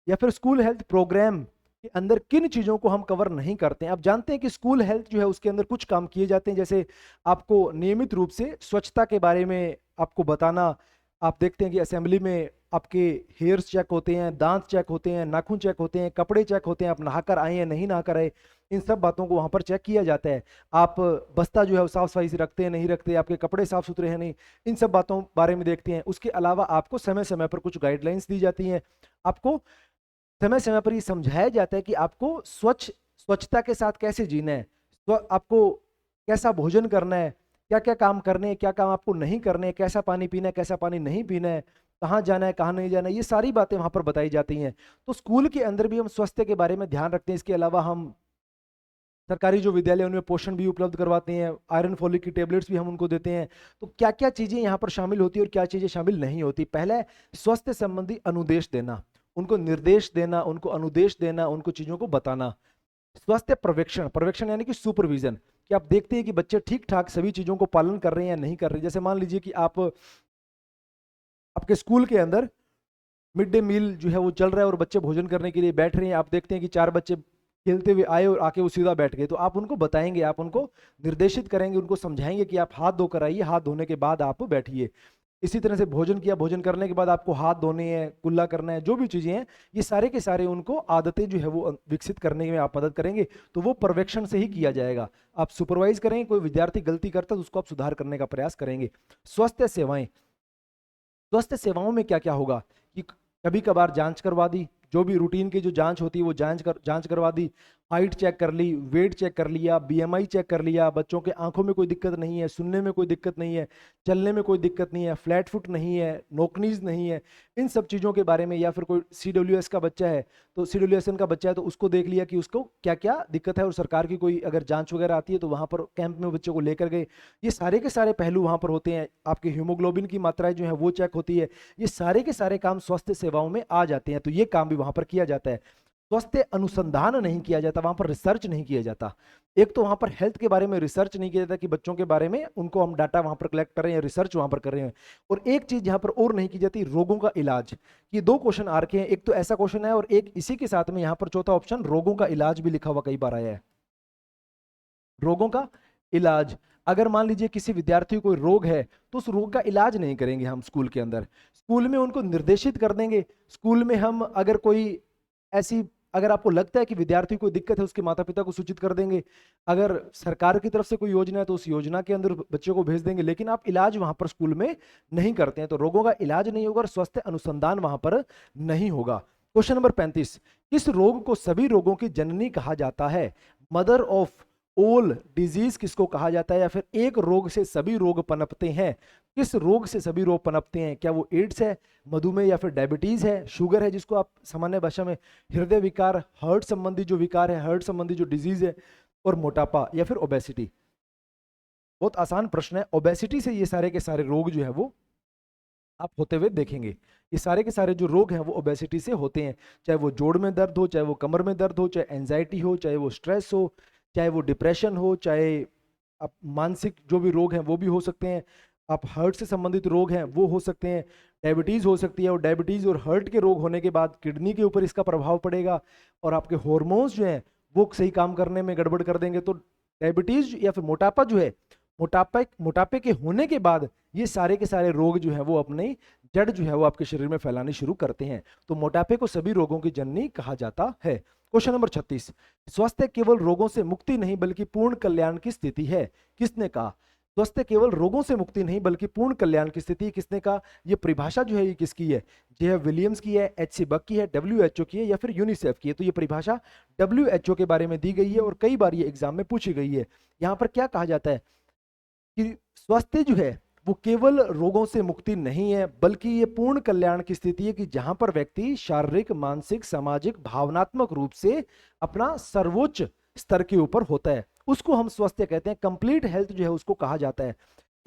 या फिर स्कूल हेल्थ प्रोग्राम के अंदर किन चीजों को हम कवर नहीं करते हैं? आप जानते हैं कि स्कूल हेल्थ जो है उसके अंदर कुछ काम किए जाते हैं, जैसे आपको नियमित रूप से स्वच्छता के बारे में आपको बताना। आप देखते हैं कि असेंबली में आपके हेयर्स चेक होते हैं, दांत चेक होते हैं, नाखून चेक होते हैं, कपड़े चेक होते हैं, आप नहाकर आए हैं नहीं नहाकर आए, इन सब बातों को वहां पर चेक किया जाता है। आप बस्ता जो है वो साफ सफाई से रखते हैं नहीं रखते, आपके कपड़े साफ सुथरे हैं नहीं, इन सब बातों बारे में देखते हैं। उसके अलावा आपको समय समय पर कुछ गाइडलाइंस दी जाती हैं, आपको समय समय पर ये समझाया जाता है कि आपको स्वच्छता के साथ कैसे जीना है, आपको कैसा भोजन करना है, क्या क्या काम करने हैं, क्या काम आपको नहीं करने हैं, कैसा पानी पीना है, कैसा पानी नहीं पीना है, कहाँ जाना है कहाँ नहीं जाना है, ये सारी बातें वहां पर बताई जाती हैं। तो स्कूल के अंदर भी हम स्वास्थ्य के बारे में ध्यान रखते हैं। इसके अलावा हम सरकारी जो विद्यालय उनमें पोषण भी उपलब्ध करवाते हैं, आयरन फॉलिक की टेबलेट्स भी हम उनको देते हैं। तो क्या क्या चीजें यहाँ पर शामिल होती है और क्या चीजें शामिल नहीं होती? पहला है स्वास्थ्य संबंधी अनुदेश देना, उनको निर्देश देना, उनको अनुदेश देना, उनको चीजों को बताना। स्वास्थ्य पर्यवेक्षण, पर्यवेक्षण यानी कि सुपरविजन, कि आप देखते हैं कि बच्चे ठीक ठाक सभी चीजों को पालन कर रहे हैं या नहीं कर रहे। जैसे मान लीजिए कि आप आपके स्कूल के अंदर मिड डे मील जो है वो चल रहा है और बच्चे भोजन करने के लिए बैठ रहे हैं, आप देखते हैं कि 4 बच्चे खेलते हुए आए और आके वो सीधा बैठ गए, तो आप उनको बताएंगे, आप उनको निर्देशित करेंगे, उनको समझाएंगे कि आप हाथ धोकर आइए, हाथ धोने के बाद आप बैठिए। इसी तरह से भोजन किया, भोजन करने के बाद आपको हाथ धोने हैं, कुल्ला करना है, जो भी चीजें हैं, ये सारे के सारे उनको आदतें जो है वो विकसित करने में आप मदद करेंगे। तो वो पर्यवेक्षण से ही किया जाएगा। आप सुपरवाइज करेंगे, कोई विद्यार्थी गलती करता है तो उसको आप सुधार करने का प्रयास करेंगे। स्वास्थ्य सेवाएं, स्वास्थ्य सेवाओं में क्या क्या होगा कि कभी कभार जांच करवा दी, जो भी रूटीन की जो जांच होती है वो जांच करवा दी, हाइट चेक कर ली, वेट चेक कर लिया, बीएमआई चेक कर लिया, बच्चों के आंखों में कोई दिक्कत नहीं है, सुनने में कोई दिक्कत नहीं है, चलने में कोई दिक्कत नहीं है, फ्लैट फुट नहीं है, नोकनीज नहीं है, इन सब चीज़ों के बारे में। या फिर कोई सीडब्ल्यूएस का बच्चा है तो सीडब्ल्यूएसएन का बच्चा है तो उसको देख लिया कि उसको क्या क्या दिक्कत है, और सरकार की कोई अगर जांच वगैरह आती है तो वहां पर कैंप में बच्चों को लेकर गए। ये सारे के सारे पहलू वहां पर होते हैं। आपके हीमोग्लोबिन की मात्राएं जो है वो चेक होती है। ये सारे के सारे काम स्वास्थ्य सेवाओं में आ जाते हैं, तो ये काम भी वहां पर किया जाता है। स्वास्थ्य अनुसंधान नहीं किया जाता, वहां पर रिसर्च नहीं किया जाता। एक तो वहां पर हेल्थ के बारे में रिसर्च नहीं किया जाता कि बच्चों के बारे में उनको हम डाटा वहां पर कलेक्ट कर रहे हैं, रिसर्च वहां पर कर रहे हैं। और एक चीज यहां पर और नहीं की जाती, रोगों का इलाज। ये दो क्वेश्चन आ रखे हैं, एक तो ऐसा क्वेश्चन है और एक इसी के साथ में यहां पर चौथा ऑप्शन रोगों का इलाज भी लिखा हुआ कई बार आया है। रोगों का इलाज, अगर मान लीजिए किसी विद्यार्थी को कोई रोग है तो उस रोग का इलाज नहीं करेंगे हम स्कूल के अंदर, स्कूल में उनको निर्देशित कर देंगे। स्कूल में हम अगर कोई ऐसी, अगर आपको लगता है कि विद्यार्थी को दिक्कत है उसके माता पिता को सूचित कर देंगे। अगर सरकार की तरफ से कोई योजना है तो उस योजना के अंदर बच्चों को भेज देंगे, लेकिन आप इलाज वहां पर स्कूल में नहीं करते हैं। तो रोगों का इलाज नहीं होगा और स्वास्थ्य अनुसंधान वहां पर नहीं होगा। क्वेश्चन नंबर 35, किस रोग को सभी रोगों की जननी कहा जाता है? मदर ऑफ ऑल डिजीज किसको कहा जाता है? या फिर एक रोग से सभी रोग पनपते हैं, किस रोग से सभी रोग पनपते हैं? क्या वो एड्स है, मधुमेह, या फिर डायबिटीज है, शुगर है जिसको आप सामान्य भाषा में हृदय विकार, हार्ट संबंधी जो विकार है, हार्ट संबंधी जो डिजीज है, और मोटापा, या फिर ओबेसिटी? बहुत आसान प्रश्न है। ओबेसिटी से ये सारे के सारे रोग जो है वो आप होते हुए देखेंगे। ये सारे के सारे जो रोग हैं वो ओबेसिटी से होते हैं, चाहे वो जोड़ में दर्द हो, चाहे वो कमर में दर्द हो, चाहे एंजाइटी हो, चाहे वो स्ट्रेस हो, चाहे वो डिप्रेशन हो, चाहे आप मानसिक जो भी रोग हैं वो भी हो सकते हैं, आप हार्ट से संबंधित रोग हैं वो हो सकते हैं, डायबिटीज हो सकती है, और डायबिटीज और हार्ट के रोग होने के बाद किडनी के ऊपर इसका प्रभाव पड़ेगा और आपके हॉर्मोन्स जो हैं वो सही काम करने में गड़बड़ कर देंगे। तो डायबिटीज या फिर मोटापा जो है, मोटापे के होने के बाद ये सारे के सारे रोग जो है वो अपनी जड़ जो है वो आपके शरीर में फैलानी शुरू करते हैं। तो मोटापे को सभी रोगों की जननी कहा जाता है। क्वेश्चन नंबर 36, स्वास्थ्य केवल रोगों से मुक्ति नहीं बल्कि पूर्ण कल्याण की स्थिति है, किसने कहा? स्वास्थ्य केवल रोगों से मुक्ति नहीं बल्कि पूर्ण कल्याण की स्थिति, किसने कहा? ये परिभाषा जो है ये किसकी है? जे विलियम्स की है, एच.सी. बक की है, WHO की है, या फिर यूनिसेफ की है? तो ये परिभाषा WHO के बारे में दी गई है और कई बार ये एग्जाम में पूछी गई है। यहाँ पर क्या कहा जाता है कि स्वास्थ्य जो है वो केवल रोगों से मुक्ति नहीं है बल्कि ये पूर्ण कल्याण की स्थिति है कि जहां पर व्यक्ति शारीरिक, मानसिक, सामाजिक, भावनात्मक रूप से अपना सर्वोच्च स्तर के ऊपर होता है, उसको हम स्वास्थ्य कहते हैं। कंप्लीट हेल्थ जो है उसको कहा जाता है।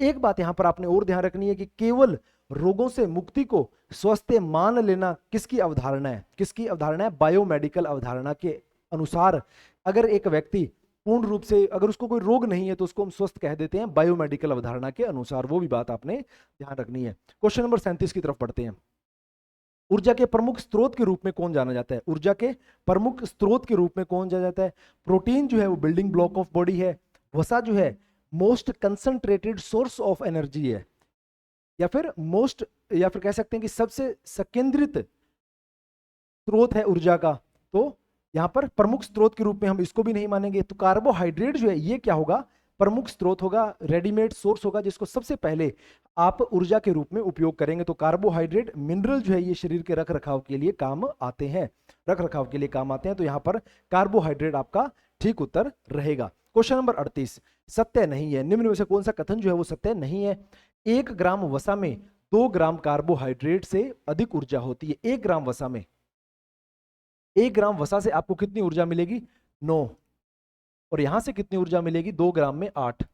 एक बात यहां पर आपने और ध्यान रखनी है कि केवल रोगों से मुक्ति को स्वास्थ्य मान लेना किसकी अवधारणा है? किसकी अवधारणा है? बायोमेडिकल अवधारणा के अनुसार अगर एक व्यक्ति पूर्ण रूप से, अगर उसको कोई रोग नहीं है तो उसको हम स्वस्थ कह देते हैं बायोमेडिकल अवधारणा के अनुसार। वो भी बात आपने ध्यान रखनी है। क्वेश्चन नंबर 37 की तरफ पढ़ते हैं। ऊर्जा के प्रमुख स्रोत के रूप में कौन जाना जाता है? ऊर्जा के प्रमुख स्रोत के रूप में कौन जाना जाता है? प्रोटीन जो है वो बिल्डिंग ब्लॉक ऑफ बॉडी है, वसा जो है most concentrated source of energy है, या फिर मोस्ट, या फिर कह सकते हैं कि सबसे संकेंद्रित स्रोत है ऊर्जा का। तो यहां पर प्रमुख स्रोत के रूप में हम इसको भी नहीं मानेंगे। तो कार्बोहाइड्रेट जो है ये क्या होगा? प्रमुख स्रोत होगा, रेडीमेड सोर्स होगा जिसको सबसे पहले आप ऊर्जा के रूप में उपयोग करेंगे। तो कार्बोहाइड्रेट, मिनरल जो है ये शरीर के रख रखाव के लिए काम आते हैं, रख रखाव के लिए काम आते हैं। तो यहां पर कार्बोहाइड्रेट आपका ठीक उत्तर रहेगा। क्वेश्चन नंबर 38, सत्य नहीं है, निम्न में से कौन सा कथन जो है वो सत्य नहीं है? 1 ग्राम वसा में 2 ग्राम कार्बोहाइड्रेट से अधिक ऊर्जा होती है। 1 ग्राम वसा में, 1 ग्राम वसा से आपको कितनी ऊर्जा मिलेगी? 9। और यहां से कितनी ऊर्जा मिलेगी? 2 ग्राम में 8।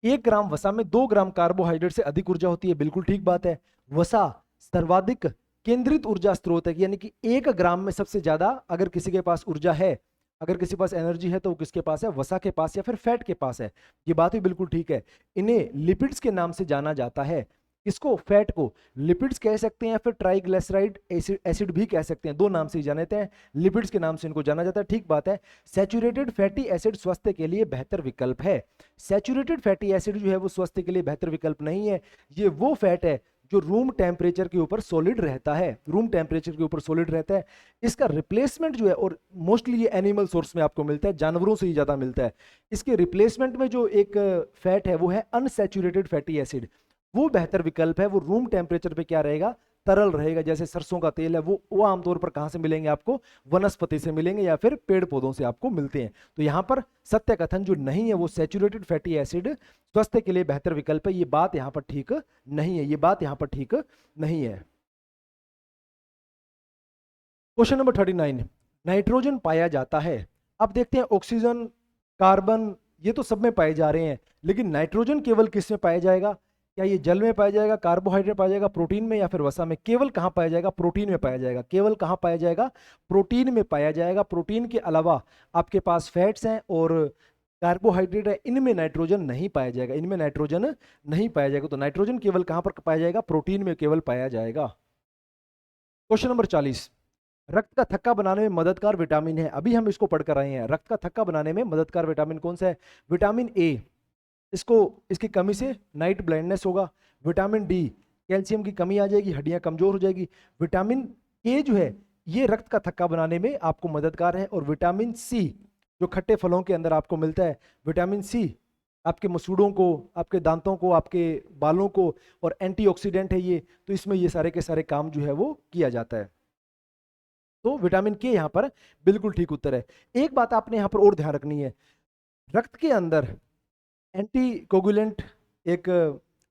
1 ग्राम वसा में 2 ग्राम कार्बोहाइड्रेट से अधिक ऊर्जा होती है, बिल्कुल ठीक बात है। वसा सर्वाधिक केंद्रित ऊर्जा स्रोत है, यानी कि 1 ग्राम में सबसे ज्यादा अगर किसी के पास ऊर्जा है, अगर किसी के पास एनर्जी है तो वो किसके पास है? वसा के पास या फिर फैट के पास है। ये बात भी बिल्कुल ठीक है। इन्हें लिपिड्स के नाम से जाना जाता है। किसको? फैट को लिपिड्स कह सकते हैं या फिर ट्राइग्लिसराइड एसिड भी कह सकते हैं, दो नाम से ही जाने जाते हैं, लिपिड्स के नाम से इनको जाना जाता है, ठीक बात है। सैचुरेटेड फैटी एसिड स्वास्थ्य के लिए बेहतर विकल्प है। सैचुरेटेड फैटी एसिड जो है वो स्वास्थ्य के लिए बेहतर विकल्प नहीं है। ये वो फैट है जो रूम टेम्परेचर के ऊपर सॉलिड रहता है, रूम टेम्परेचर के ऊपर सॉलिड रहता है। इसका रिप्लेसमेंट जो है, और मोस्टली ये एनिमल सोर्स में आपको मिलता है, जानवरों से ही ज्यादा मिलता है। इसके रिप्लेसमेंट में जो एक फैट है वो है अनसैचुरेटेड फैटी एसिड, वो बेहतर विकल्प है। वो रूम टेम्परेचर पे क्या रहेगा? तरल रहेगा। जैसे सरसों का तेल है, वो आमतौर पर कहां से मिलेंगे आपको? वनस्पति से मिलेंगे या फिर पेड़ पौधों से आपको मिलते हैं। तो यहां पर सत्य कथन जो नहीं है वो सैचुरेटेड फैटी एसिड स्वास्थ्य के लिए बेहतर विकल्प है, ये बात यहां पर ठीक नहीं है, ये बात यहां पर ठीक नहीं है। क्वेश्चन नंबर 39, नाइट्रोजन पाया जाता है। अब देखते हैं ऑक्सीजन, कार्बन, ये तो सब में पाए जा रहे हैं, लेकिन नाइट्रोजन केवल किस में पाया जाएगा? क्या ये जल में पाया जाएगा, कार्बोहाइड्रेट पाया जाएगा, प्रोटीन में, या फिर वसा में? केवल कहां पाया जाएगा? प्रोटीन में पाया जाएगा। केवल कहां पाया जाएगा? प्रोटीन में पाया जाएगा। प्रोटीन के अलावा आपके पास फैट्स हैं और कार्बोहाइड्रेट है, इनमें नाइट्रोजन नहीं पाया जाएगा, इनमें नाइट्रोजन नहीं पाया जाएगा। तो नाइट्रोजन केवल कहां पर पाया जाएगा? प्रोटीन में केवल पाया जाएगा। क्वेश्चन नंबर 40, रक्त का थक्का बनाने में मददगार विटामिन है। अभी हम इसको पढ़कर आए हैं। रक्त का थक्का बनाने में मददगार विटामिन कौन सा है? विटामिन ए, इसको इसकी कमी से नाइट ब्लाइंडनेस होगा। विटामिन डी, कैल्शियम की कमी आ जाएगी, हड्डियां कमजोर हो जाएगी। विटामिन के जो है ये रक्त का थक्का बनाने में आपको मददगार है। और विटामिन सी जो खट्टे फलों के अंदर आपको मिलता है, विटामिन सी आपके मसूड़ों को, आपके दांतों को, आपके बालों को, और एंटीऑक्सीडेंट है ये, तो इसमें ये सारे के सारे काम जो है वो किया जाता है। तो विटामिन के यहाँ पर बिल्कुल ठीक उत्तर है। एक बात आपने यहाँ पर और ध्यान रखनी है, रक्त के अंदर एंटीकोगुलेंट एक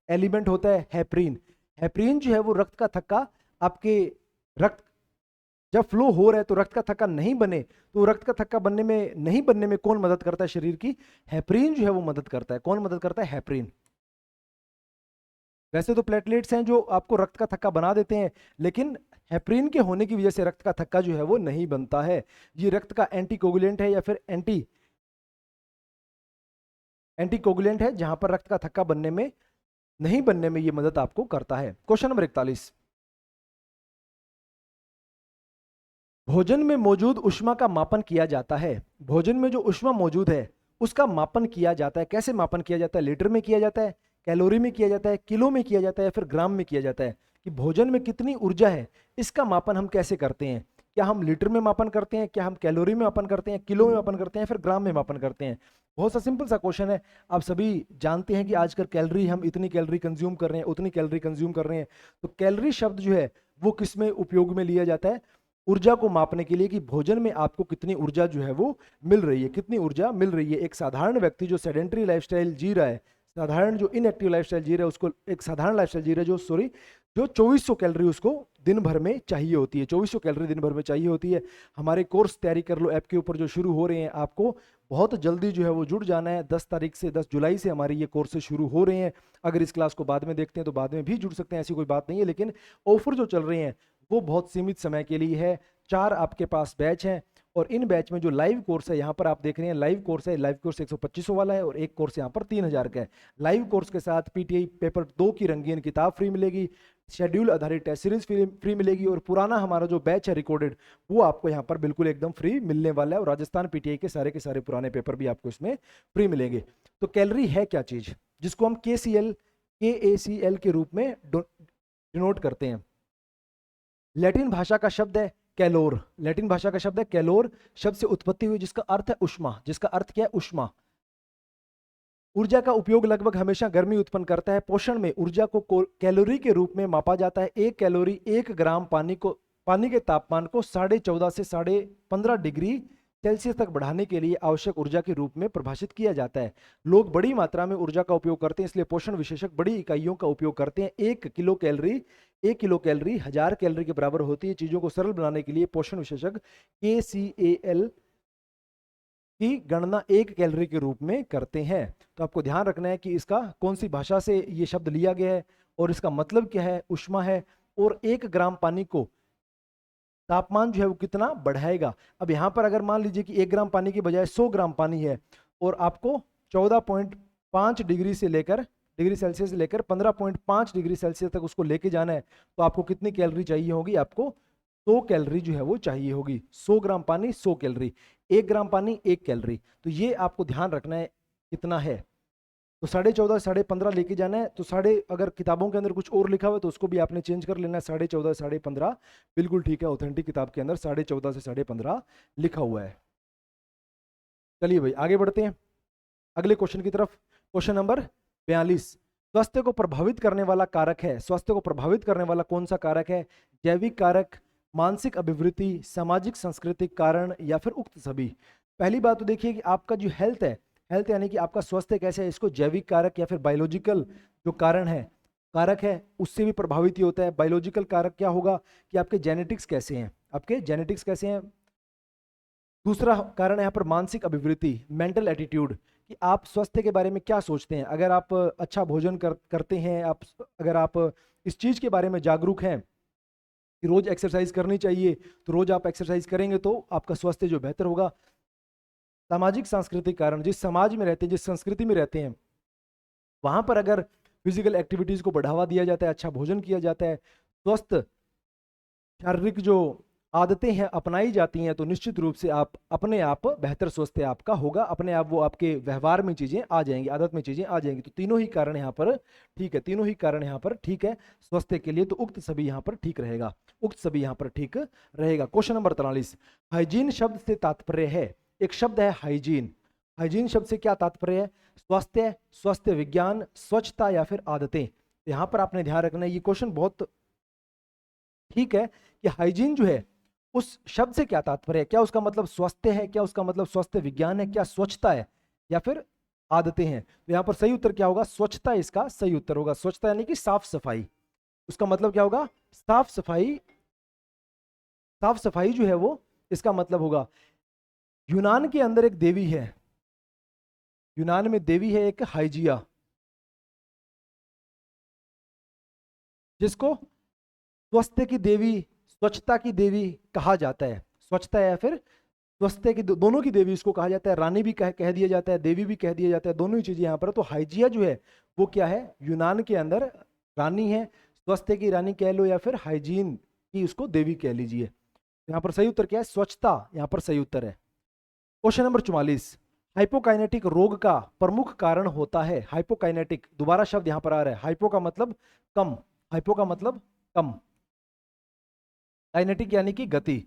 एलिमेंट होता है, हेपरिन। हेपरिन जो है वो रक्त का थक्का, आपके रक्त जब फ्लो हो रहा है तो रक्त का थक्का नहीं बने, तो रक्त का थक्का नहीं बनने में कौन मदद करता है शरीर की? हेपरिन जो है वो मदद करता है। कौन मदद करता है? हेपरिन। वैसे तो प्लेटलेट्स हैं जो आपको रक्त का थक्का बना देते हैं, लेकिन हेपरिन के होने की वजह से रक्त का थक्का जो है वो नहीं बनता है। ये रक्त का एंटीकोगुलेंट है या फिर एंटीकोगुलेंट है, जहां पर रक्त का थक्का नहीं बनने में ये मदद आपको करता है। क्वेश्चन नंबर 41, भोजन में मौजूद ऊष्मा का मापन किया जाता है। भोजन में जो ऊष्मा मौजूद है उसका मापन किया जाता है। कैसे मापन किया जाता है? लीटर में किया जाता है, कैलोरी में किया जाता है, किलो में किया जाता है, या फिर ग्राम में किया जाता है? कि भोजन में कितनी ऊर्जा है इसका मापन हम कैसे करते हैं? क्या हम लीटर में मापन करते हैं, क्या हम कैलोरी में मापन करते हैं, किलो में मापन करते हैं, फिर ग्राम में मापन करते हैं? बहुत सा सिंपल सा क्वेश्चन है। आप सभी जानते हैं कि आजकल कैलोरी, हम इतनी कैलोरी कंज्यूम कर रहे हैं, उतनी कैलोरी कंज्यूम कर रहे हैं। तो कैलोरी शब्द जो है वो किस में उपयोग में लिया जाता है? ऊर्जा को मापने के लिए, कि भोजन में आपको कितनी ऊर्जा जो है वो मिल रही है, कितनी ऊर्जा मिल रही है। एक साधारण व्यक्ति जो सेडेंटरी लाइफस्टाइल जी रहा है, साधारण जो इनएक्टिव लाइफस्टाइल जी रहा है, उसको एक साधारण लाइफस्टाइल जी रहा है जो 2400 कैलोरी उसको दिन भर में चाहिए होती है, 2400 कैलोरी दिन भर में चाहिए होती है। हमारे कोर्स तैयारी कर लो ऐप के ऊपर जो शुरू हो रहे हैं, आपको बहुत जल्दी जो है वो जुड़ जाना है। 10 तारीख से, 10 जुलाई से हमारे ये कोर्सेज शुरू हो रहे हैं। अगर इस क्लास को बाद में देखते हैं तो बाद में भी जुड़ सकते हैं, ऐसी कोई बात नहीं है, लेकिन ऑफर जो चल रहे हैं वो बहुत सीमित समय के लिए है। 4 आपके पास बैच हैं, और इन बैच में जो लाइव कोर्स है, यहाँ पर आप देख रहे हैं लाइव कोर्स है, लाइव कोर्स 125 वाला है, और एक कोर्स यहाँ पर 3000 का है। लाइव कोर्स के साथ पीटीआई पेपर 2 की रंगीन किताब फ्री मिलेगी, शेड्यूल आधारित टेस्ट सीरीज फ्री मिलेगी, और पुराना हमारा जो बैच है रिकॉर्डेड वो आपको यहाँ पर बिल्कुल एकदम फ्री मिलने वाला है। और राजस्थान पीटीआई के सारे पुराने पेपर भी आपको इसमें फ्री मिलेंगे। तो कैलोरी है क्या चीज, जिसको हम KACL के रूप में डिनोट करते हैं। लैटिन भाषा का शब्द है कैलोर, लैटिन भाषा का शब्द है कैलोर, शब्द से उत्पत्ति हुई, जिसका अर्थ है उष्मा। जिसका अर्थ क्या है? उष्मा। ऊर्जा का उपयोग लगभग हमेशा गर्मी उत्पन्न करता है। पोषण में ऊर्जा को कैलोरी के रूप में मापा जाता है। 1 कैलोरी 1 ग्राम पानी के तापमान को 14.5 से 15.5 डिग्री सेल्सियस तक बढ़ाने के लिए आवश्यक ऊर्जा के रूप में परिभाषित किया जाता है। लोग बड़ी मात्रा में ऊर्जा का उपयोग करते हैं, इसलिए पोषण विशेषज्ञ बड़ी इकाइयों का उपयोग करते हैं। 1 किलो कैलोरी 1000 कैलोरी के बराबर होती है। चीजों को सरल बनाने के लिए पोषण विशेषज्ञ KCAL की गणना 1 कैलोरी के रूप में करते हैं। तो आपको ध्यान रखना है कि इसका कौन सी भाषा से ये शब्द लिया गया है और इसका मतलब क्या है, उष्मा है, और 1 ग्राम पानी को तापमान जो है वो कितना बढ़ाएगा। अब यहाँ पर अगर मान लीजिए कि 1 ग्राम पानी की बजाय 100 ग्राम पानी है, और आपको 14.5 डिग्री से लेकर डिग्री सेल्सियस से लेकर 15.5 डिग्री सेल्सियस तक उसको लेके जाना है, तो आपको कितनी कैलोरी चाहिए होगी? आपको 100 कैलोरी जो है वो चाहिए होगी। 100 ग्राम पानी 100 कैलोरी, 1 ग्राम पानी 1 कैलोरी। तो ये आपको ध्यान रखना है कितना है। तो 14.5 15.5 लेके जाना है। तो अगर किताबों के अंदर कुछ और लिखा हुआ है तो उसको भी आपने चेंज कर लेना है। 14.5 15.5 बिल्कुल ठीक है, ऑथेंटिक किताब के अंदर 14.5 से 15.5 लिखा हुआ है। चलिए भाई आगे बढ़ते हैं अगले क्वेश्चन की तरफ। क्वेश्चन नंबर 42, स्वास्थ्य को प्रभावित करने वाला कारक है। स्वास्थ्य को प्रभावित करने वाला कौन सा कारक है? जैविक कारक, मानसिक अभिवृत्ति, सामाजिक सांस्कृतिक कारण या फिर उक्त सभी। पहली बात तो देखिए कि आपका जो हेल्थ है, हेल्थ यानी कि आपका स्वास्थ्य कैसे है, इसको जैविक कारक या फिर बायोलॉजिकल जो कारक है उससे भी प्रभावित ही होता है। बायोलॉजिकल कारक क्या होगा कि आपके जेनेटिक्स कैसे हैं, आपके जेनेटिक्स कैसे हैं। दूसरा कारण है यहाँ पर मानसिक अभिवृत्ति, मेंटल एटीट्यूड, कि आप स्वास्थ्य के बारे में क्या सोचते हैं। अगर आप अच्छा भोजन करते हैं, अगर आप इस चीज के बारे में जागरूक हैं कि रोज एक्सरसाइज करनी चाहिए, तो रोज आप एक्सरसाइज करेंगे तो आपका स्वास्थ्य जो बेहतर होगा। सामाजिक सांस्कृतिक कारण, जिस समाज में रहते हैं, जिस संस्कृति में रहते हैं, वहां पर अगर फिजिकल एक्टिविटीज को बढ़ावा दिया जाता है, अच्छा भोजन किया जाता है, स्वस्थ शारीरिक जो आदतें हैं अपनाई जाती हैं, तो निश्चित रूप से आप अपने आप बेहतर स्वास्थ्य आपका होगा। अपने आप वो आपके व्यवहार में चीजें आ जाएंगी, आदत में चीजें आ जाएंगी। तो तीनों ही कारण यहाँ पर ठीक है, तीनों ही कारण यहाँ पर ठीक है स्वास्थ्य के लिए। तो उक्त सभी यहाँ पर ठीक रहेगा, उक्त सभी यहाँ पर ठीक रहेगा। क्वेश्चन नंबर 43, हाइजीन शब्द से तात्पर्य है। एक शब्द है हाइजीन, हाइजीन शब्द से क्या तात्पर्य है? स्वास्थ्य, स्वास्थ्य विज्ञान, स्वच्छता या फिर आदतें। यहाँ पर आपने ध्यान रखना है, ये क्वेश्चन बहुत ठीक है कि हाइजीन जो है उस शब्द से क्या तात्पर्य है। क्या उसका मतलब स्वास्थ्य है, क्या उसका मतलब स्वास्थ्य विज्ञान है, क्या स्वच्छता है या फिर आदतें हैं। तो यहाँ पर सही उत्तर क्या होगा? स्वच्छता इसका सही उत्तर होगा। स्वच्छता यानी कि साफ सफाई, उसका मतलब क्या होगा? साफ सफाई, साफ सफाई जो है वो इसका मतलब होगा। यूनान के अंदर एक देवी है, यूनान में देवी है एक हाइजिया, जिसको स्वास्थ्य की देवी, स्वच्छता की देवी कहा जाता है। स्वच्छता या फिर स्वास्थ्य की, दोनों की देवी इसको कहा जाता है। रानी भी कह दिया जाता है, देवी भी कह दिया जाता है, दोनों ही चीजें यहाँ पर। तो हाइजिया जो है वो क्या है? यूनान के अंदर रानी है, स्वास्थ्य की रानी कह लो या फिर हाइजीन की उसको देवी कह लीजिए। यहाँ पर सही उत्तर क्या है? स्वच्छता यहाँ पर सही उत्तर है। क्वेश्चन नंबर 44, हाइपोकाइनेटिक रोग का प्रमुख कारण होता है। हाइपोकाइनेटिक, दोबारा शब्द यहाँ पर आ रहा है। हाइपो का मतलब कम, हाइपो का मतलब कम, काइनेटिक यानी कि गति,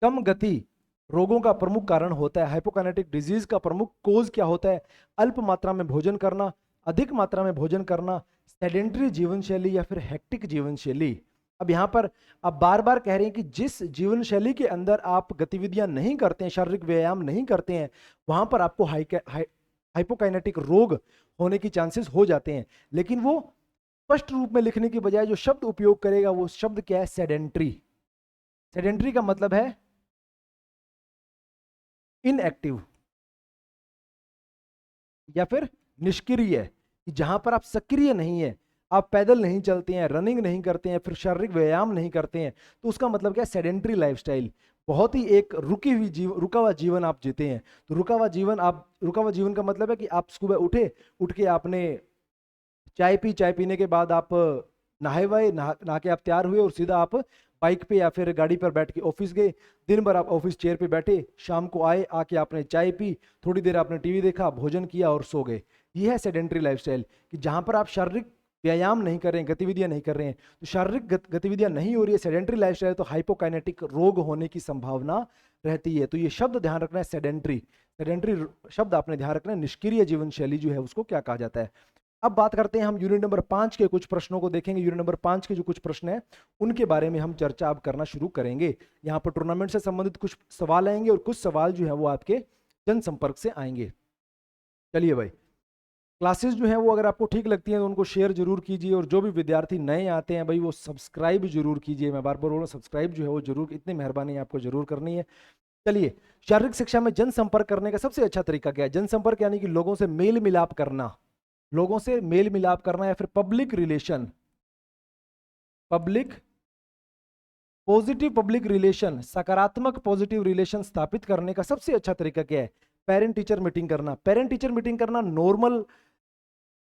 कम गति रोगों का प्रमुख कारण होता है। हाइपोकाइनेटिक डिजीज का प्रमुख कोज क्या होता है? अल्प मात्रा में भोजन करना, अधिक मात्रा में भोजन करना, सेडेंटरी जीवन शैली या फिर हेक्टिक जीवन शैली। अब यहाँ पर आप बार बार कह रहे हैं कि जिस जीवन शैली के अंदर आप गतिविधियां नहीं करते हैं, शारीरिक व्यायाम नहीं करते हैं, वहां पर आपको हाइपोकाइनेटिक रोग होने की चांसेस हो जाते हैं। लेकिन वो स्पष्ट रूप में लिखने की बजाय जो शब्द उपयोग करेगा वो शब्द क्या है? सेडेंट्री। सेडेंट्री का मतलब है इनएक्टिव या फिर निष्क्रिय, जहां पर आप सक्रिय नहीं है, आप पैदल नहीं चलते हैं, रनिंग नहीं करते हैं, फिर शारीरिक व्यायाम नहीं करते हैं, तो उसका मतलब क्या है? Sedentary lifestyle. बहुत ही एक रुका हुआ जीवन आप जीते हैं। तो रुका हुआ जीवन का मतलब है कि आप सुबह उठ के आपने चाय पी, चाय पीने के बाद आप नहाए हुए, नहा के आप तैयार हुए और सीधा आप बाइक पे या फिर गाड़ी पर बैठ के ऑफिस गए। दिन भर आप ऑफिस चेयर पे बैठे, शाम को आए, आके आपने चाय पी, थोड़ी देर आपने टीवी देखा, भोजन किया और सो गए। ये है सेडेंटरी लाइफस्टाइल, कि जहां पर आप शारीरिक व्यायाम नहीं कर रहे हैं, गतिविधियां नहीं कर रहे हैं। तो शारीरिक गतिविधियां नहीं हो रही है, सेडेंटरी लाइफस्टाइल, तो हाइपोकाइनेटिक रोग होने की संभावना रहती है। तो ये शब्द ध्यान रखना है, सेडेंटरी। सेडेंटरी शब्द आपने ध्यान रखना है। निष्क्रिय जीवन शैली जो है उसको क्या कहा जाता है। अब बात करते हैं हम यूनिट नंबर 5 के कुछ प्रश्नों को देखेंगे। यूनिट नंबर 5 के जो कुछ प्रश्न हैं उनके बारे में हम चर्चा अब करना शुरू करेंगे। यहाँ पर टूर्नामेंट से संबंधित कुछ सवाल आएंगे और कुछ सवाल जो है वो आपके जनसंपर्क से आएंगे। चलिए भाई, क्लासेस जो है वो अगर आपको ठीक लगती हैं तो उनको शेयर जरूर कीजिए, और जो भी विद्यार्थी नए आते हैं भाई वो सब्सक्राइब जरूर कीजिए। मैं बार बार बोल रहा हूँ, सब्सक्राइब जो है वो जरूर, इतनी मेहरबानी आपको जरूर करनी है। चलिए, शारीरिक शिक्षा में जनसंपर्क करने का सबसे अच्छा तरीका क्या है? जनसंपर्क यानी कि लोगों से मेल मिलाप करना, लोगों से मेल मिलाप करना, या फिर पब्लिक रिलेशन, पॉजिटिव रिलेशन, सकारात्मक पॉजिटिव रिलेशन स्थापित करने का सबसे अच्छा तरीका क्या है? पेरेंट टीचर मीटिंग करना। पेरेंट टीचर मीटिंग करना नॉर्मल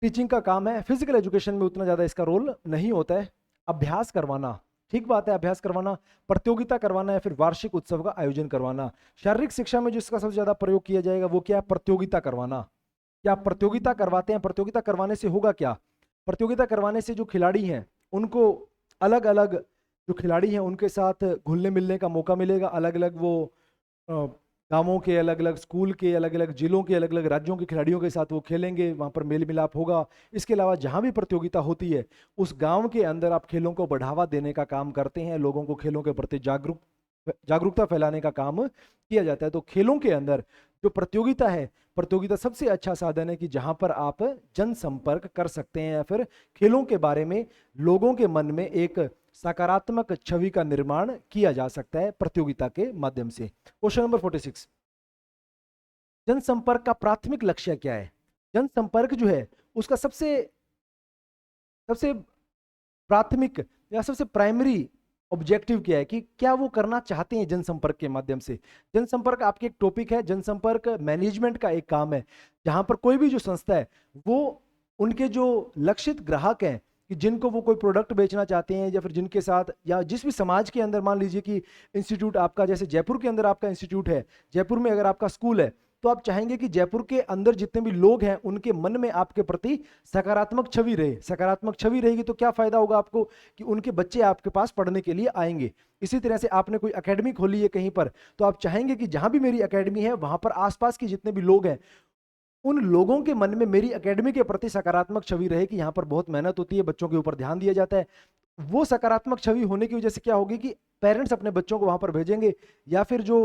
टीचिंग का काम है। फिजिकल एजुकेशन में उतना ज्यादा इसका रोल नहीं होता है। अभ्यास करवाना, ठीक बात है, अभ्यास करवाना, प्रतियोगिता करवाना या फिर वार्षिक उत्सव का आयोजन करवाना। शारीरिक शिक्षा में जिसका सबसे ज्यादा प्रयोग किया जाएगा वो क्या है? प्रतियोगिता करवाना। क्या प्रतियोगिता करवाते हैं? प्रतियोगिता करवाने से होगा क्या? प्रतियोगिता करवाने से जो खिलाड़ी हैं उनको अलग अलग, जो खिलाड़ी हैं उनके साथ घुलने मिलने का मौका मिलेगा। अलग अलग वो गांवों के, अलग अलग स्कूल के, अलग अलग जिलों के, अलग अलग राज्यों के खिलाड़ियों के साथ वो खेलेंगे, वहां पर मेल मिलाप होगा। इसके अलावा जहां भी प्रतियोगिता होती है उस गांव के अंदर आप खेलों को बढ़ावा देने का काम करते हैं, लोगों को खेलों के प्रति जागरूकता फैलाने का काम किया जाता है। तो खेलों के अंदर जो प्रतियोगिता है, प्रतियोगिता सबसे अच्छा साधन है कि जहां पर आप जनसंपर्क कर सकते हैं या फिर खेलों के बारे में लोगों के मन में एक सकारात्मक छवि का निर्माण किया जा सकता है प्रतियोगिता के माध्यम से। क्वेश्चन नंबर 46, जनसंपर्क का प्राथमिक लक्ष्य क्या है? जनसंपर्क जो है उसका सबसे सबसे प्राथमिक या सबसे प्राइमरी ऑब्जेक्टिव क्या है, कि क्या वो करना चाहते हैं जनसंपर्क के माध्यम से? जनसंपर्क आपकी एक टॉपिक है, जनसंपर्क मैनेजमेंट का एक काम है, जहां पर कोई भी जो संस्था है वो उनके जो लक्षित ग्राहक हैं, कि जिनको वो कोई प्रोडक्ट बेचना चाहते हैं या फिर जिनके साथ, या जिस भी समाज के अंदर, मान लीजिए कि इंस्टीट्यूट आपका, जैसे जयपुर के अंदर आपका इंस्टीट्यूट है, जयपुर में अगर आपका स्कूल है, तो आप चाहेंगे कि जयपुर के अंदर जितने भी लोग हैं उनके मन में आपके प्रति सकारात्मक छवि रहे। सकारात्मक छवि रहेगी तो क्या फायदा होगा आपको? कि उनके बच्चे आपके पास पढ़ने के लिए आएंगे। इसी तरह से आपने कोई एकेडमी खोली है कहीं पर, तो आप चाहेंगे कि जहां भी मेरी एकेडमी है वहां पर आसपास के जितने भी लोग हैं उन लोगों के मन में मेरी एकेडमी के प्रति सकारात्मक छवि रहे, कि यहाँ पर बहुत मेहनत होती है, बच्चों के ऊपर ध्यान दिया जाता है। वो सकारात्मक छवि होने की वजह से क्या होगी कि पेरेंट्स अपने बच्चों को वहां पर भेजेंगे, या फिर जो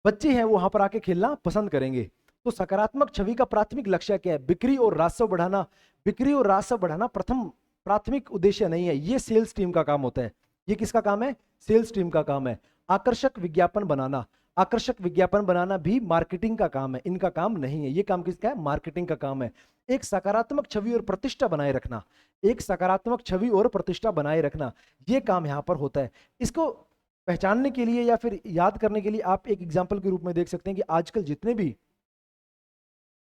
बच्चे हैं वो वहां पर आके खेलना पसंद करेंगे। तो सकारात्मक छवि का प्राथमिक लक्ष्य क्या है? बिक्री और राजस्व बढ़ाना। बिक्री और राजस्व बढ़ाना प्रथम प्राथमिक उद्देश्य नहीं है, ये सेल्स टीम का काम होता है। ये किसका काम है? सेल्स टीम का काम है। आकर्षक विज्ञापन बनाना, आकर्षक विज्ञापन बनाना भी मार्केटिंग का काम है, इनका काम नहीं है। ये काम किसका है? मार्केटिंग का काम है। एक सकारात्मक छवि और प्रतिष्ठा बनाए रखना, एक सकारात्मक छवि और प्रतिष्ठा बनाए रखना, ये काम यहां पर होता है। इसको पहचानने के लिए या फिर याद करने के लिए आप एक एग्जाम्पल के रूप में देख सकते हैं कि आजकल जितने भी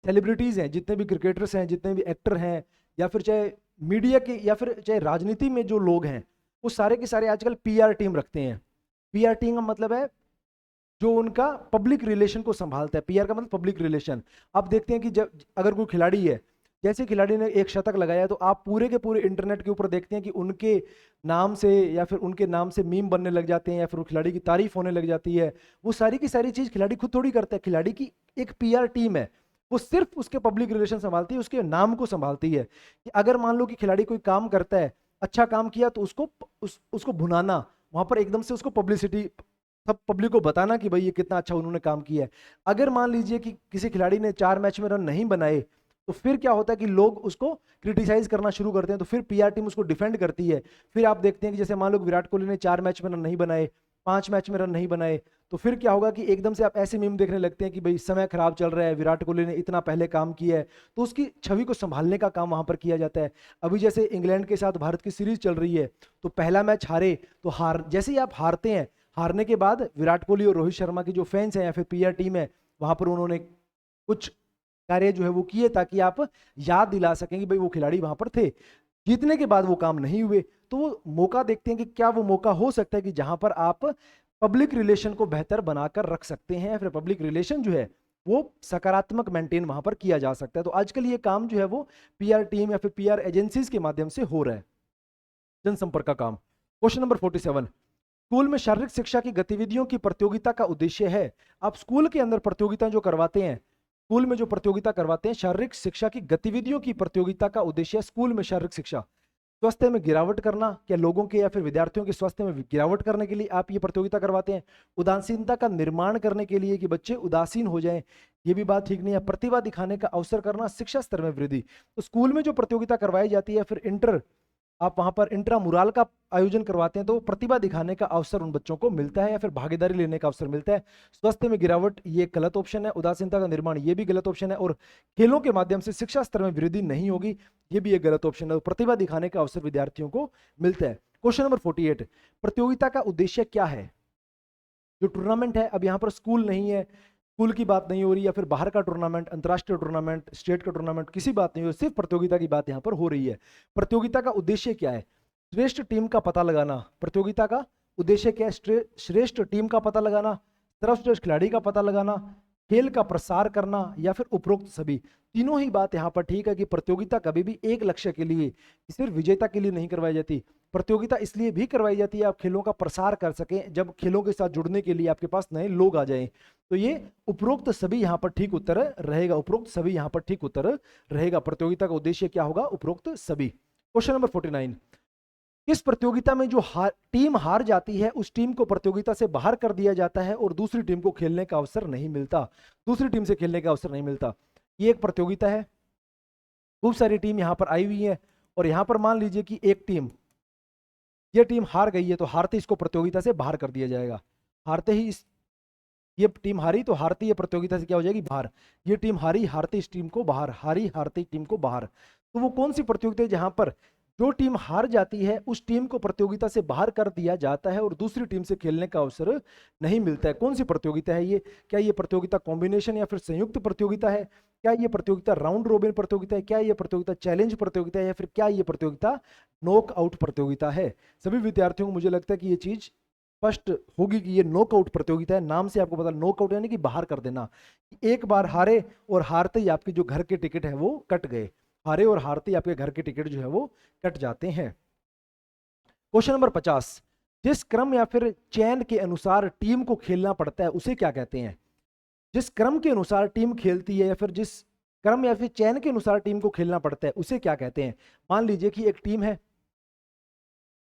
सेलिब्रिटीज हैं, जितने भी क्रिकेटर्स हैं, जितने भी एक्टर हैं, या फिर चाहे मीडिया के या फिर चाहे राजनीति में जो लोग हैं, वो सारे के सारे आजकल पीआर टीम रखते हैं। पीआर टीम का मतलब है जो उनका पब्लिक रिलेशन को संभालता है। पीआर का मतलब पब्लिक रिलेशन। आप देखते हैं कि जब अगर कोई खिलाड़ी है, जैसे खिलाड़ी ने एक शतक लगाया, तो आप पूरे के पूरे इंटरनेट के ऊपर देखते हैं कि उनके नाम से या फिर उनके नाम से मीम बनने लग जाते हैं, या फिर खिलाड़ी की तारीफ होने लग जाती है। वो सारी की सारी चीज खिलाड़ी खुद थोड़ी करता है, खिलाड़ी की एक पीआर टीम है, वो सिर्फ उसके पब्लिक रिलेशन संभालती है, उसके नाम को संभालती है। कि अगर मान लो कि खिलाड़ी कोई काम करता है, अच्छा काम किया, तो उसको भुनाना, वहां पर एकदम से उसको पब्लिसिटी, सब पब्लिक को बताना कि भाई ये कितना अच्छा उन्होंने काम किया है। अगर मान लीजिए कि किसी खिलाड़ी ने 4 मैच में रन नहीं बनाए, तो फिर क्या होता है कि लोग उसको क्रिटिसाइज करना शुरू करते हैं, तो फिर पीआर टीम उसको डिफेंड करती है। फिर आप देखते हैं कि जैसे मान लो विराट कोहली ने 4 मैच में रन नहीं बनाए, 5 मैच में रन नहीं बनाए, तो फिर क्या होगा कि एकदम से आप ऐसे मीम देखने लगते हैं कि भाई समय खराब चल रहा है, विराट कोहली ने इतना पहले काम किया है, तो उसकी छवि को संभालने का काम वहां पर किया जाता है। अभी जैसे इंग्लैंड के साथ भारत की सीरीज चल रही है, तो पहला मैच हारे, तो जैसे ही आप हारते हैं, हारने के बाद विराट कोहली और रोहित शर्मा की जो फैंस हैं या फिर पीआर टीम है, वहां पर उन्होंने कुछ कार्य जो है वो किए ताकि आप याद दिला सकें कि भाई वो खिलाड़ी वहां पर थे। जीतने के बाद वो काम नहीं हुए, तो वो मौका देखते हैं कि क्या वो मौका हो सकता है कि जहां पर आप पब्लिक रिलेशन को बेहतर बनाकर रख सकते हैं, फिर पब्लिक रिलेशन जो है वो सकारात्मक मेंटेन वहां पर किया जा सकता है। तो आजकल ये काम जो है वो पीआर टीम या फिर पीआर एजेंसीज के माध्यम से हो रहा है, जनसंपर्क का काम। क्वेश्चन नंबर 47, स्कूल में शारीरिक शिक्षा की गतिविधियों की प्रतियोगिता का उद्देश्य है। आप स्कूल के अंदर प्रतियोगिता जो करवाते हैं, स्कूल में जो प्रतियोगिता करवाते हैं, शारीरिक शिक्षा की गतिविधियों की प्रतियोगिता का उद्देश्य है स्कूल में शारीरिक शिक्षा, स्वास्थ्य में गिरावट करना, क्या लोगों के या फिर विद्यार्थियों के स्वास्थ्य में गिरावट करने के लिए आप ये प्रतियोगिता करवाते हैं? उदासीनता का निर्माण करने के लिए कि बच्चे उदासीन हो जाएं, ये भी बात ठीक नहीं है। प्रतिभा दिखाने का अवसर करना, शिक्षा स्तर में वृद्धि। तो स्कूल में जो प्रतियोगिता करवाई जाती है, फिर आप वहां पर इंट्रा मुराल का आयोजन करवाते हैं, तो प्रतिभा दिखाने का अवसर उन बच्चों को मिलता है या फिर भागीदारी लेने का अवसर मिलता है। स्वास्थ्य में गिरावट, ये गलत ऑप्शन है। उदासीनता का निर्माण, ये भी गलत ऑप्शन है। और खेलों के माध्यम से शिक्षा स्तर में वृद्धि नहीं होगी, ये भी एक गलत ऑप्शन है। प्रतिभा दिखाने का अवसर विद्यार्थियों को मिलता है। क्वेश्चन नंबर 48, प्रतियोगिता का उद्देश्य क्या है? जो टूर्नामेंट है, अब यहाँ पर स्कूल नहीं है, स्कूल की बात नहीं हो रही या फिर बाहर का टूर्नामेंट, अंतर्राष्ट्रीय टूर्नामेंट, स्टेट का टूर्नामेंट, किसी बात नहीं हो रही, सिर्फ प्रतियोगिता की बात यहाँ पर हो रही है। प्रतियोगिता का उद्देश्य क्या है? श्रेष्ठ टीम का पता लगाना। प्रतियोगिता का उद्देश्य क्या है? श्रेष्ठ टीम का पता लगाना, सर्वश्रेष्ठ खिलाड़ी का पता लगाना, खेल का प्रसार करना, या फिर उपरोक्त सभी। तीनों ही बात यहाँ पर ठीक है कि प्रतियोगिता कभी भी एक लक्ष्य के लिए, सिर्फ विजेता के लिए नहीं करवाई जाती। प्रतियोगिता इसलिए भी करवाई जाती है आप खेलों का प्रसार कर सकें, जब खेलों के साथ जुड़ने के लिए आपके पास नए लोग आ जाएं। तो ये उपरोक्त सभी यहाँ पर ठीक उत्तर रहेगा। उपरोक्त सभी यहाँ पर ठीक उत्तर रहेगा। प्रतियोगिता का उद्देश्य क्या होगा? उपरोक्त सभी। क्वेश्चन नंबर 49, किस प्रतियोगिता में जो टीम हार जाती है उस टीम को प्रतियोगिता से बाहर कर दिया जाता है और दूसरी टीम को खेलने का अवसर नहीं मिलता? दूसरी टीम से खेलने का अवसर नहीं मिलता। ये एक प्रतियोगिता है, खूब सारी टीम यहाँ पर आई हुई है, और यहाँ पर मान लीजिए कि एक टीम, ये टीम हार गई है, तो हारते इसको प्रतियोगिता से बाहर कर दिया जाएगा। हारते ही ये टीम हारी तो हारती ये प्रतियोगिता से क्या हो जाएगी? बाहर। ये टीम हारी, हारती इस टीम को बाहर, हारी हारती टीम को बाहर। तो वो कौन सी प्रतियोगिता है जहां पर जो टीम हार जाती है उस टीम को प्रतियोगिता से बाहर कर दिया जाता है और दूसरी टीम से खेलने का अवसर नहीं मिलता है? कौन सी प्रतियोगिता है ये? क्या ये प्रतियोगिता कॉम्बिनेशन या फिर संयुक्त प्रतियोगिता है? क्या ये प्रतियोगिता राउंड रोबिन प्रतियोगिता है? क्या ये प्रतियोगिता चैलेंज प्रतियोगिता है? या फिर क्या ये प्रतियोगिता नॉकआउट प्रतियोगिता है? सभी विद्यार्थियों को मुझे लगता है कि ये चीज स्पष्ट होगी कि ये नॉकआउट प्रतियोगिता है। नाम से आपको पता, नॉकआउट यानी कि बाहर कर देना। एक बार हारे और हारते ही आपके जो घर के टिकट है वो कट गए। हारे और हारते ही आपके घर के टिकट जो है वो कट जाते हैं। क्वेश्चन नंबर 50, जिस क्रम या फिर चयन के अनुसार टीम को खेलना पड़ता है उसे क्या कहते हैं? जिस क्रम के अनुसार टीम खेलती है या फिर जिस क्रम या फिर चयन के अनुसार टीम को खेलना पड़ता है उसे क्या कहते हैं? मान लीजिए कि एक टीम है,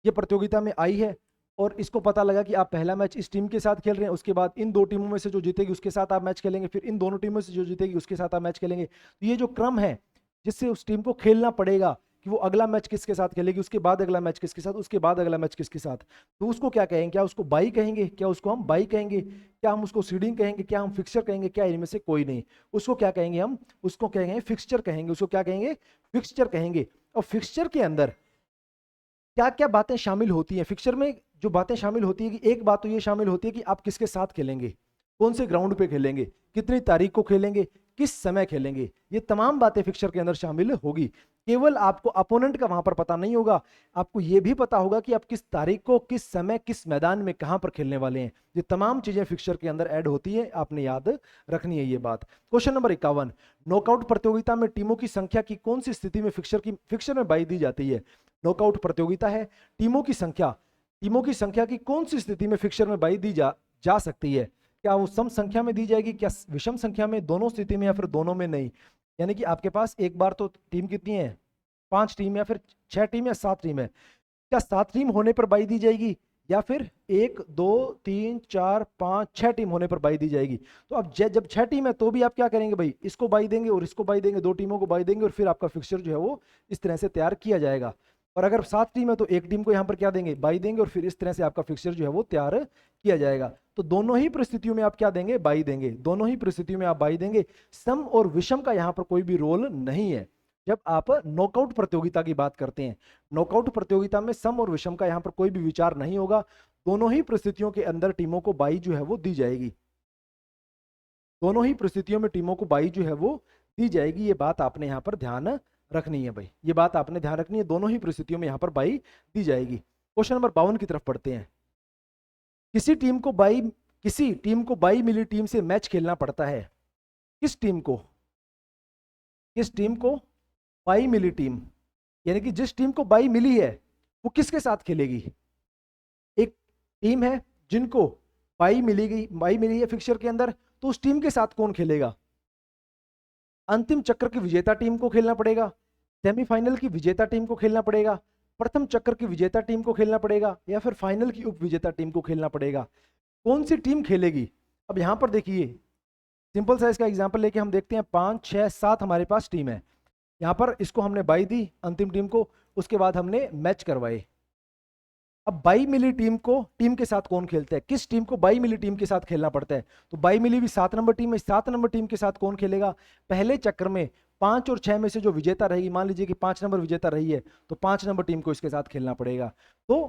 ये प्रतियोगिता में आई है और इसको पता लगा कि आप पहला मैच इस टीम के साथ खेल रहे हैं, उसके बाद इन दो टीमों में से जो जीतेगी उसके साथ आप मैच खेलेंगे, फिर इन दोनों टीमों से जो जीतेगी उसके साथ आप मैच खेलेंगे। तो ये जो क्रम है जिससे उस टीम को खेलना पड़ेगा कि वो अगला मैच किसके साथ खेलेगी, उसके बाद अगला मैच किसके साथ, उसके बाद अगला मैच किसके साथ, तो उसको क्या कहेंगे? क्या उसको बाई कहेंगे? क्या उसको हम बाई कहेंगे? क्या हम उसको सीडिंग कहेंगे? क्या हम फिक्सचर कहेंगे? क्या इनमें से कोई नहीं? उसको क्या कहेंगे? हम उसको कहेंगे फिक्सचर कहेंगे। उसको क्या कहेंगे? फिक्सचर कहेंगे। और फिक्सचर के अंदर क्या क्या बातें शामिल होती हैं? फिक्सचर में जो बातें शामिल होती है कि एक बात तो ये शामिल होती है कि आप किसके साथ खेलेंगे, कौन से ग्राउंड पे खेलेंगे, कितनी तारीख को खेलेंगे, किस समय खेलेंगे, ये तमाम बातें फिक्सचर के अंदर शामिल होगी। केवल आपको अपोनेंट का वहां पर पता नहीं होगा, आपको यह भी पता होगा कि आप किस तारीख को, किस समय, किस मैदान में, कहां पर खेलने वाले हैं। ये तमाम चीजें फिक्सचर के अंदर ऐड होती है, आपने याद रखनी है ये बात। क्वेश्चन नंबर 51, नॉकआउट प्रतियोगिता में टीमों की संख्या की कौन सी स्थिति में फिक्सचर में बाई दी जाती है? नॉकआउट प्रतियोगिता है, टीमों की संख्या की कौन सी स्थिति में फिक्सचर में बाई दी जा सकती है? क्या वो सम संख्या में दी जाएगी, क्या विषम संख्या में, दोनों स्थिति में, या फिर दोनों में नहीं? यानी कि आपके पास एक बार तो टीम कितनी है? 5 टीम, या फिर 6 टीम, या 7 टीम है? क्या 7 टीम होने पर बाई दी जाएगी, या फिर 1 2 3 4 5 6 टीम होने पर बाई दी जाएगी? तो अब जब 6 टीम है तो भी आप क्या करेंगे भाई? इसको बाई देंगे और इसको बाई देंगे, 2 टीमों को बाई देंगे, और फिर आपका फिक्सचर जो है वो इस तरह से तैयार किया जाएगा। और अगर 7 टीम है तो एक टीम को यहाँ पर क्या देंगे? बाई देंगे, और फिर इस तरह से आपका फिक्सचर जो है वो तैयार किया जाएगा। तो दोनों ही परिस्थितियों में आप क्या देंगे? बाई देंगे। दोनों ही परिस्थितियों में आप बाई देंगे। सम और विषम का यहाँ पर कोई भी रोल नहीं है जब आप नॉकआउट प्रतियोगिता की बात करते हैं। नॉकआउट प्रतियोगिता में सम और विषम का यहाँ पर कोई भी विचार नहीं होगा। दोनों ही परिस्थितियों के अंदर टीमों को बाई जो है वो दी जाएगी। दोनों ही परिस्थितियों में टीमों को बाई जो है वो दी जाएगी। ये बात आपने यहाँ पर ध्यान रखनी है भाई, ये बात आपने ध्यान रखनी है। दोनों ही परिस्थितियों में यहाँ पर बाई दी जाएगी। क्वेश्चन नंबर 52 की तरफ पढ़ते हैं। किसी टीम को बाई मिली टीम से मैच खेलना पड़ता है। किस टीम को बाई मिली टीम, यानी कि जिस टीम को बाई मिली है वो किसके साथ खेलेगी? एक टीम है जिनको बाई मिली है फिक्सचर के अंदर, तो उस टीम के साथ कौन खेलेगा? अंतिम चक्र की विजेता टीम को खेलना पड़ेगा, सेमीफाइनल की विजेता टीम को खेलना पड़ेगा, प्रथम चक्र की विजेता टीम को खेलना पड़ेगा, या फिर फाइनल की उप विजेता टीम को खेलना पड़ेगा? कौन सी टीम खेलेगी? अब यहां पर देखिए, सिंपल साइज का एग्जांपल लेके हम देखते हैं। 5 6 7 हमारे पास टीम है। यहां पर इसको हमने बाई दी अंतिम टीम को, उसके बाद हमने मैच करवाए। अब बाई मिली टीम के साथ कौन खेलता है? किस टीम को बाई मिली टीम के साथ खेलना पड़ता है? तो बाई मिली भी 7 नंबर टीम है। 7 नंबर टीम के साथ कौन खेलेगा? पहले चक्र में 5 और 6 में से जो विजेता रहेगी, मान लीजिए कि 5 नंबर विजेता रही है, तो 5 नंबर टीम को इसके साथ खेलना पड़ेगा। तो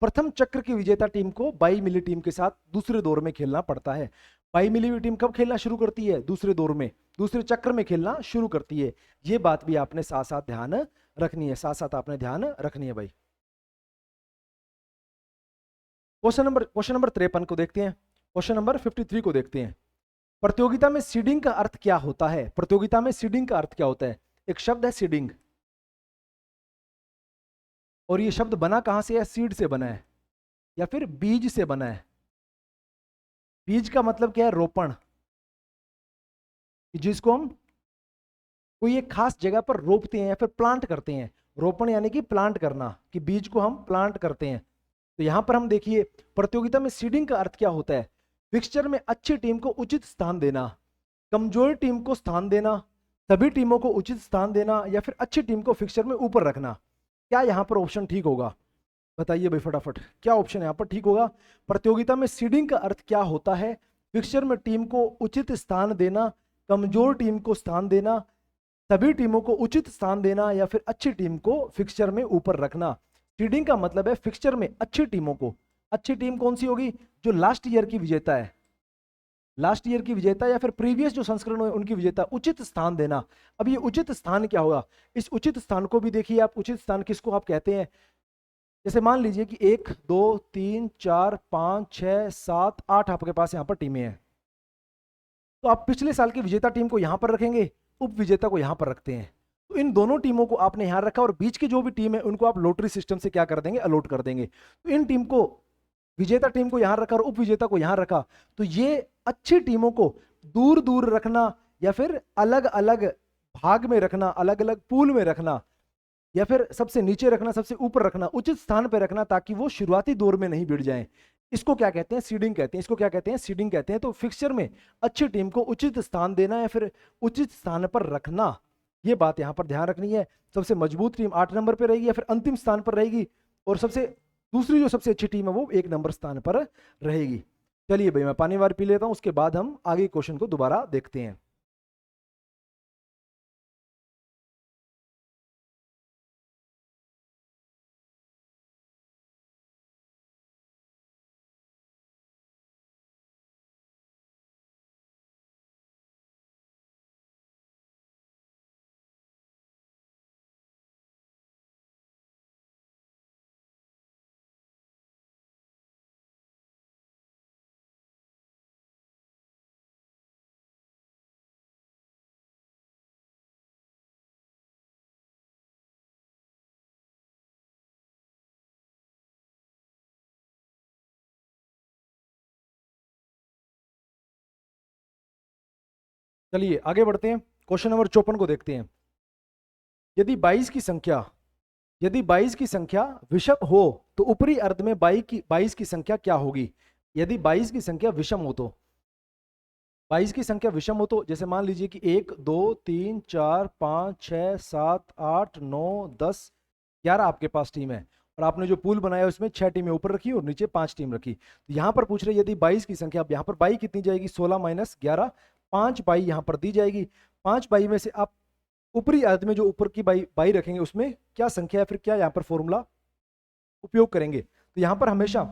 प्रथम चक्र की विजेता टीम को बाई मिली टीम के साथ दूसरे दौर में खेलना पड़ता है। बाई मिली हुई टीम कब खेलना शुरू करती है? दूसरे दौर में, दूसरे चक्र में खेलना शुरू करती है। ये बात भी आपने साथ साथ ध्यान रखनी है, साथ साथ आपने ध्यान रखनी है भाई। क्वेश्चन नंबर 53 को देखते हैं। क्वेश्चन नंबर 53 को देखते हैं। प्रतियोगिता में सीडिंग का अर्थ क्या होता है? प्रतियोगिता में सीडिंग का अर्थ क्या होता है? एक शब्द है सीडिंग, और ये शब्द बना कहां से है? सीड से बना है या फिर बीज से बना है। बीज का मतलब क्या है? रोपण, जिसको हम कोई एक खास जगह पर रोपते हैं या फिर प्लांट करते हैं। रोपण यानी कि प्लांट करना, कि बीज को हम प्लांट करते हैं। तो यहां पर हम देखिए प्रतियोगिता में सीडिंग का अर्थ क्या होता है? फिक्सचर में अच्छी टीम को उचित स्थान देना, कमजोर टीम को स्थान देना, सभी टीमों को उचित स्थान देना, या फिर अच्छी टीम को फिक्सचर में ऊपर रखना। क्या यहां पर ऑप्शन ठीक होगा? बताइए भाई फटाफट, क्या ऑप्शन यहां पर ठीक होगा? प्रतियोगिता में सीडिंग का अर्थ क्या होता है? फिक्सचर में टीम को उचित स्थान देना, कमजोर टीम को स्थान देना, सभी टीमों को उचित स्थान देना, या फिर अच्छी टीम को फिक्सचर में ऊपर रखना। सीडिंग का मतलब है फिक्सचर में अच्छी टीमों को, अच्छी टीम कौन सी होगी? जो लास्ट ईयर की विजेता है, लास्ट ईयर की विजेता या फिर प्रीवियस जो संस्करण है उनकी विजेता, उचित स्थान देना। अब ये उचित स्थान क्या होगा? इस उचित स्थान को भी देखिए आप, उचित स्थान किसको आप कहते हैं? जैसे मान लीजिए कि 1 2 3 4 5 6 7 8 आपके पास यहाँ पर टीमें हैं, तो आप पिछले साल की विजेता टीम को यहाँ पर रखेंगे, उप विजेता को यहाँ पर रखते हैं। तो इन दोनों टीमों को आपने यहाँ रखा, और बीच की जो भी टीम है उनको आप लॉटरी सिस्टम से क्या कर देंगे? अलॉट कर देंगे। तो इन टीम को, विजेता टीम को यहाँ रखा और उप विजेता को यहाँ रखा, तो ये अच्छी टीमों को दूर दूर रखना, या फिर अलग अलग भाग में रखना, अलग अलग पूल में रखना, या फिर सबसे नीचे रखना, सबसे ऊपर रखना, उचित स्थान पर रखना, ताकि वो शुरुआती दौर में नहीं भिड़ जाएं। इसको क्या कहते हैं? सीडिंग कहते हैं। इसको क्या कहते हैं? सीडिंग कहते हैं। तो फिक्सचर में अच्छी टीम को उचित स्थान देना या फिर उचित स्थान पर रखना, ये बात यहां पर ध्यान रखनी है। सबसे मजबूत टीम 8 नंबर पर रहेगी या फिर अंतिम स्थान पर रहेगी, और दूसरी जो सबसे अच्छी टीम है वो 1 नंबर स्थान पर रहेगी। चलिए भाई मैं पानी वार पी लेता हूं, उसके बाद हम आगे क्वेश्चन को दोबारा देखते हैं। चलिए आगे बढ़ते हैं, क्वेश्चन नंबर 54 को देखते हैं। यदि 22 की संख्या यदि 22 की संख्या विषम हो तो ऊपरी अर्ध में 22 की संख्या क्या होगी? यदि 22 की संख्या विषम हो तो, 22 की संख्या विषम हो तो, जैसे मान लीजिए कि 1 2 3 4 5 6 7 8 9 10 11 आपके पास टीम है, और आपने जो पूल बनाया उसमें 6 टीमें ऊपर रखी और नीचे 5 टीम रखी। तो यहां पर पूछ रहे यदि 22 की संख्या, अब यहां पर बाई कितनी जाएगी? 16 माइनस 11, 5 बाई यहां पर दी जाएगी। 5 बाई में से आप ऊपरी अर्ध में जो ऊपर की बाई बाई रखेंगे उसमें क्या संख्या है, फिर क्या यहाँ पर फॉर्मूला उपयोग करेंगे? तो यहाँ पर हमेशा